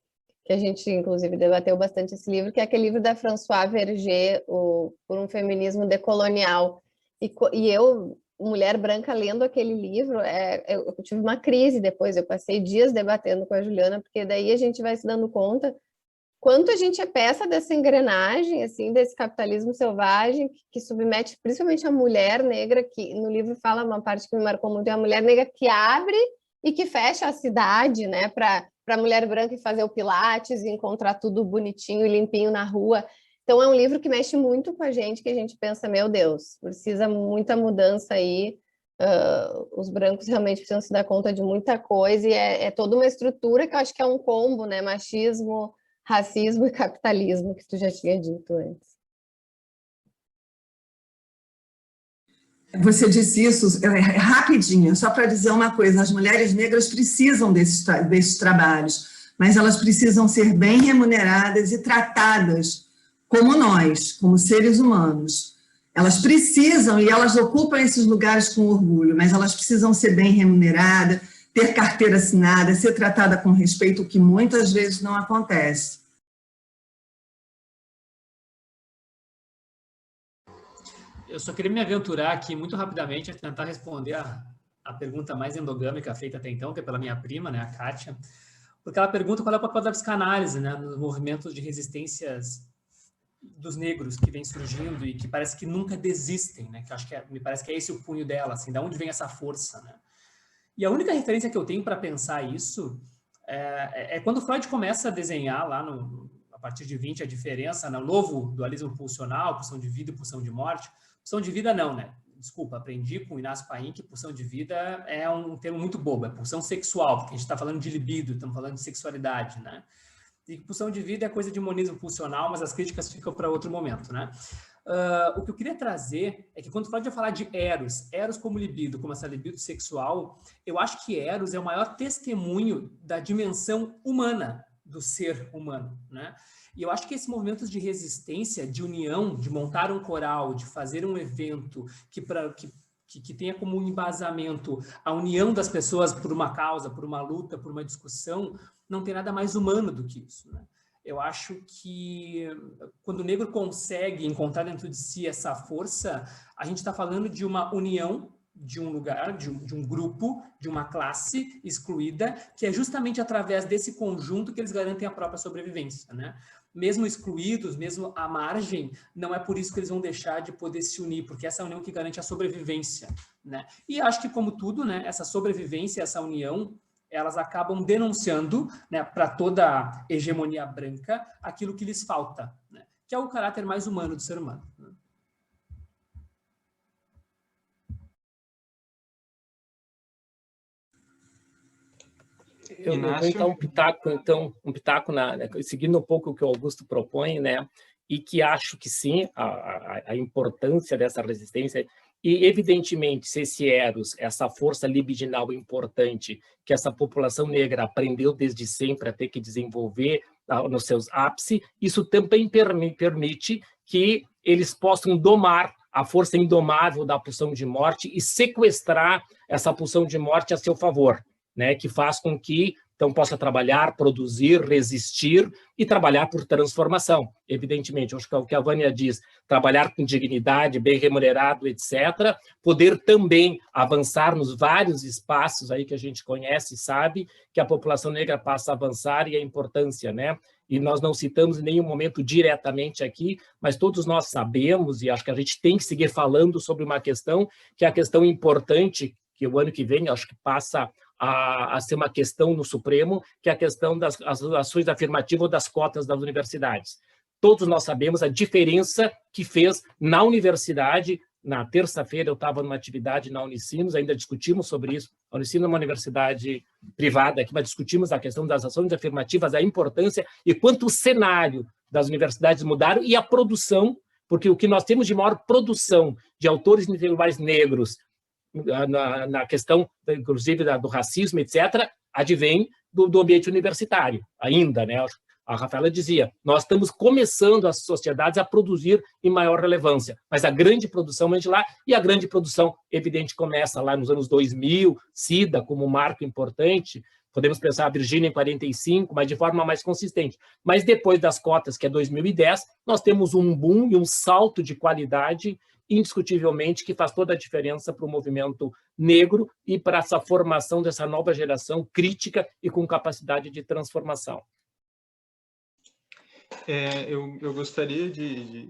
que a gente, inclusive, debateu bastante esse livro, que é aquele livro da Françoise Verger, Por um Feminismo Decolonial. E eu, mulher branca, lendo aquele livro, eu tive uma crise depois, eu passei dias debatendo com a Juliana, porque daí a gente vai se dando conta quanto a gente é peça dessa engrenagem, assim, desse capitalismo selvagem, que submete principalmente a mulher negra, que no livro fala uma parte que me marcou muito, é a mulher negra que abre e que fecha a cidade, né, para a mulher branca fazer o pilates e encontrar tudo bonitinho e limpinho na rua. Então, é um livro que mexe muito com a gente, que a gente pensa, meu Deus, precisa muita mudança aí, os brancos realmente precisam se dar conta de muita coisa, e é toda uma estrutura que eu acho que é um combo, né, machismo, racismo e capitalismo, que tu já tinha dito antes. Você disse isso rapidinho, só para dizer uma coisa, as mulheres negras precisam desses trabalhos, mas elas precisam ser bem remuneradas e tratadas como nós, como seres humanos. Elas precisam, e elas ocupam esses lugares com orgulho, mas elas precisam ser bem remuneradas, ter carteira assinada, ser tratada com respeito, o que muitas vezes não acontece. Eu só queria me aventurar aqui muito rapidamente a tentar responder a pergunta mais endogâmica feita até então, que é pela minha prima, né, a Kátia, porque ela pergunta qual é o papel da psicanálise, né, nos movimentos de resistências dos negros que vem surgindo e que parece que nunca desistem, né, que eu acho que me parece que é esse o punho dela, assim, da onde vem essa força, né? E a única referência que eu tenho para pensar isso é quando Freud começa a desenhar lá a partir de 20 a diferença no novo dualismo pulsional, pulsão de vida e pulsão de morte. Pulsão de vida não, né? Desculpa, aprendi com o Inácio Paim que pulsão de vida é um termo muito bobo, é pulsão sexual, porque a gente está falando de libido, estamos falando de sexualidade, né? E pulsão de vida é coisa de monismo pulsional, mas as críticas ficam para outro momento, né? O que eu queria trazer é que quando Freud vai falar de Eros como libido, como essa libido sexual, eu acho que Eros é o maior testemunho da dimensão humana do ser humano, né? E eu acho que esses movimentos de resistência, de união, de montar um coral, de fazer um evento que tenha como embasamento a união das pessoas por uma causa, por uma luta, por uma discussão, não tem nada mais humano do que isso, né? Eu acho que quando o negro consegue encontrar dentro de si essa força, a gente está falando de uma união de um lugar, de um grupo, de uma classe excluída, que é justamente através desse conjunto que eles garantem a própria sobrevivência, né? Mesmo excluídos, mesmo à margem, não é por isso que eles vão deixar de poder se unir, porque essa é a união que garante a sobrevivência, né? E acho que, como tudo, né, essa sobrevivência, essa união, elas acabam denunciando, né, para toda a hegemonia branca aquilo que lhes falta, né, que é o caráter mais humano do ser humano, né? Eu vou dar um pitaco seguindo um pouco o que o Augusto propõe, né? E que acho que sim, a importância dessa resistência, e evidentemente, se esse Eros, essa força libidinal importante que essa população negra aprendeu desde sempre a ter que desenvolver nos seus ápices, isso também permite que eles possam domar a força indomável da pulsão de morte e sequestrar essa pulsão de morte a seu favor, né, que faz com que então possa trabalhar, produzir, resistir e trabalhar por transformação. Evidentemente, acho que é o que a Vânia diz, trabalhar com dignidade, bem remunerado, etc., poder também avançar nos vários espaços aí que a gente conhece e sabe que a população negra passa a avançar e a importância, né? E nós não citamos em nenhum momento diretamente aqui, mas todos nós sabemos, e acho que a gente tem que seguir falando sobre uma questão, que é a questão importante, que o ano que vem, acho que passa a ser uma questão no Supremo, que é a questão das ações afirmativas ou das cotas das universidades. Todos nós sabemos a diferença que fez na universidade. Na terça-feira eu estava numa atividade na Unicinos, ainda discutimos sobre isso. A Unicinos é uma universidade privada aqui, mas discutimos a questão das ações afirmativas, a importância e quanto o cenário das universidades mudaram e a produção, porque o que nós temos de maior produção de autores intelectuais negros na questão, inclusive, do racismo, etc., advém do ambiente universitário, ainda, né? A Rafaela dizia, nós estamos começando as sociedades a produzir em maior relevância, mas a grande produção vem de lá, e a grande produção, evidente, começa lá nos anos 2000, Cida como marco importante, podemos pensar a Virgínia em 45, mas de forma mais consistente. Mas depois das cotas, que é 2010, nós temos um boom e um salto de qualidade indiscutivelmente, que faz toda a diferença para o movimento negro e para essa formação dessa nova geração crítica e com capacidade de transformação. Eu gostaria de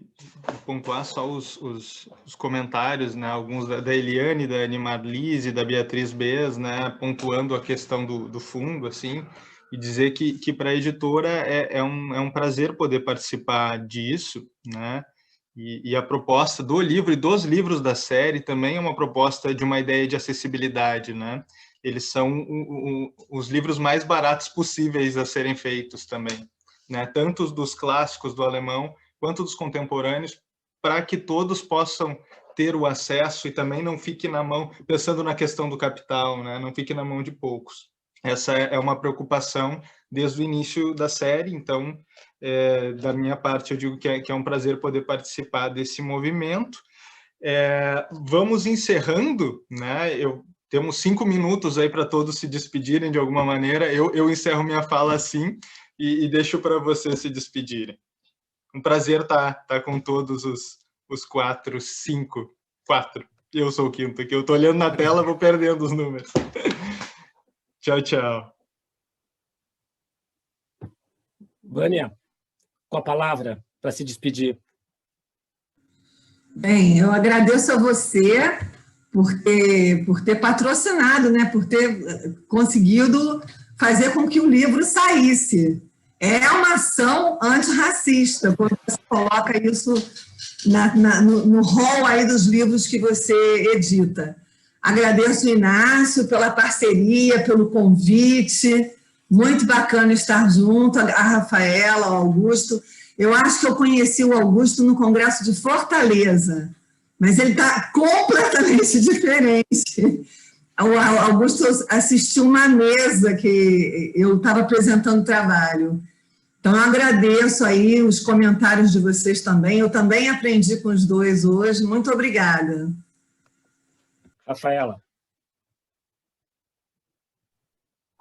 pontuar só os comentários, né, alguns da Eliane, da Anne Marlise, da Beatriz Bez, né, pontuando a questão do fundo, assim, e dizer que para a editora é um prazer poder participar disso, né? E a proposta do livro e dos livros da série também é uma proposta de uma ideia de acessibilidade, né? Eles são os livros mais baratos possíveis a serem feitos também, né, tanto dos clássicos do alemão quanto dos contemporâneos, para que todos possam ter o acesso e também não fique na mão, pensando na questão do capital, né, não fique na mão de poucos. Essa é uma preocupação desde o início da série, então, da minha parte, eu digo que é um prazer poder participar desse movimento. Vamos encerrando, né? Temos 5 minutos aí para todos se despedirem de alguma maneira. Eu encerro minha fala assim e deixo para vocês se despedirem. Um prazer estar com todos os 4. Eu sou o quinto aqui. Eu estou olhando na tela, vou perdendo os números. Tchau, tchau. Vânia, com a palavra para se despedir. Bem, eu agradeço a você por ter patrocinado, né? Por ter conseguido fazer com que o livro saísse. É uma ação antirracista, quando você coloca isso no rol aí dos livros que você edita. Agradeço o Inácio pela parceria, pelo convite. Muito bacana estar junto, a Rafaela, o Augusto. Eu acho que eu conheci o Augusto no Congresso de Fortaleza, mas ele está completamente diferente. O Augusto assistiu uma mesa que eu estava apresentando trabalho. Então, eu agradeço aí os comentários de vocês também. Eu também aprendi com os dois hoje. Muito obrigada. Rafaela.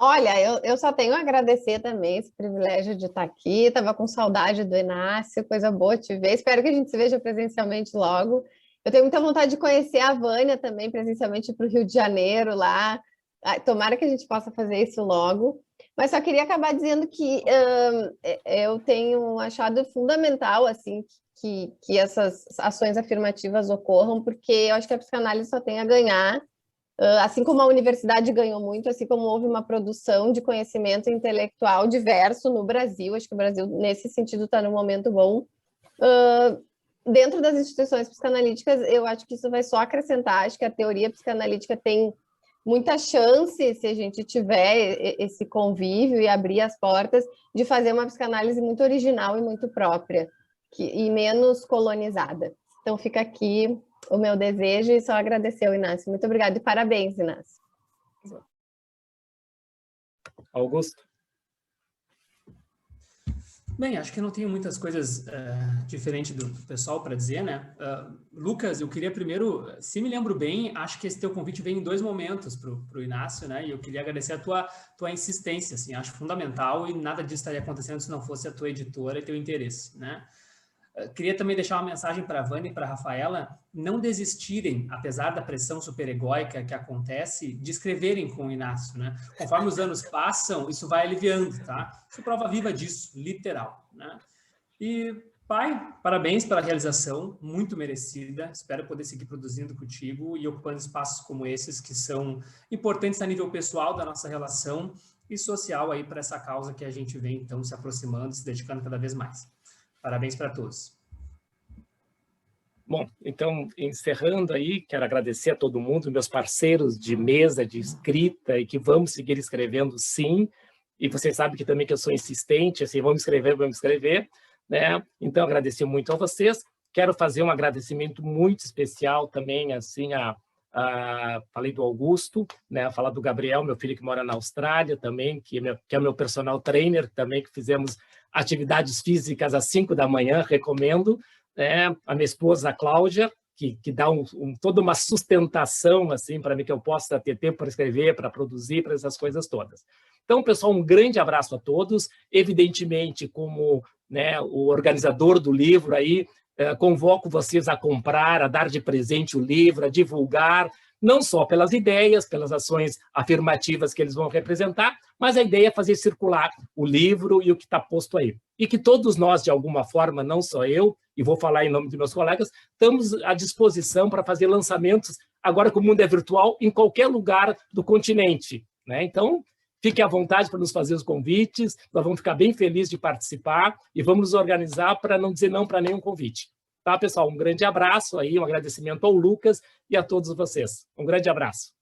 Olha, eu só tenho a agradecer também esse privilégio de estar aqui. Estava com saudade do Inácio, coisa boa te ver. Espero que a gente se veja presencialmente logo. Eu tenho muita vontade de conhecer a Vânia também, presencialmente para o Rio de Janeiro, lá. Tomara que a gente possa fazer isso logo. Mas só queria acabar dizendo que eu tenho achado fundamental assim, que essas ações afirmativas ocorram, porque eu acho que a psicanálise só tem a ganhar. Assim como a universidade ganhou muito, assim como houve uma produção de conhecimento intelectual diverso no Brasil, acho que o Brasil, nesse sentido, está num momento bom. Dentro das instituições psicanalíticas, eu acho que isso vai só acrescentar, acho que a teoria psicanalítica tem muita chance, se a gente tiver esse convívio e abrir as portas, de fazer uma psicanálise muito original e muito própria, e menos colonizada. Então, fica aqui o meu desejo e só agradecer ao Inácio. Muito obrigada e parabéns, Inácio. Augusto. Bem, acho que eu não tenho muitas coisas diferentes do pessoal para dizer, né? Lucas, eu queria primeiro, se me lembro bem, acho que esse teu convite veio em 2 momentos para o Inácio, né? E eu queria agradecer a tua insistência, assim, acho fundamental e nada disso estaria acontecendo se não fosse a tua editora e teu interesse, né? Queria também deixar uma mensagem para a Vânia e para a Rafaela, não desistirem, apesar da pressão superegóica que acontece, de escreverem com o Inácio, né? Conforme os anos passam, isso vai aliviando, tá? Isso é prova viva disso, literal, né? E, pai, parabéns pela realização, muito merecida, espero poder seguir produzindo contigo e ocupando espaços como esses, que são importantes a nível pessoal da nossa relação e social aí para essa causa que a gente vem, então, se aproximando, se dedicando cada vez mais. Parabéns para todos. Bom, então, encerrando aí, quero agradecer a todo mundo, meus parceiros de mesa, de escrita, e que vamos seguir escrevendo, sim. E vocês sabem que também que eu sou insistente, assim, vamos escrever, né? Então, agradecer muito a vocês. Quero fazer um agradecimento muito especial também, assim, falei do Augusto, né? Falar do Gabriel, meu filho que mora na Austrália também, que é meu personal trainer também, que fizemos atividades físicas às 5 da manhã, recomendo, né? A minha esposa, a Cláudia, que dá toda uma sustentação assim, para mim, que eu possa ter tempo para escrever, para produzir, para essas coisas todas. Então, pessoal, um grande abraço a todos. Evidentemente, como, né, o organizador do livro aí, convoco vocês a comprar, a dar de presente o livro, a divulgar, não só pelas ideias, pelas ações afirmativas que eles vão representar, mas a ideia é fazer circular o livro e o que está posto aí. E que todos nós, de alguma forma, não só eu, e vou falar em nome de meus colegas, estamos à disposição para fazer lançamentos, agora que o mundo é virtual, em qualquer lugar do continente, né? Então, fiquem à vontade para nos fazer os convites, nós vamos ficar bem felizes de participar e vamos nos organizar para não dizer não para nenhum convite. Tá, pessoal? Um grande abraço aí, um agradecimento ao Lucas e a todos vocês. Um grande abraço.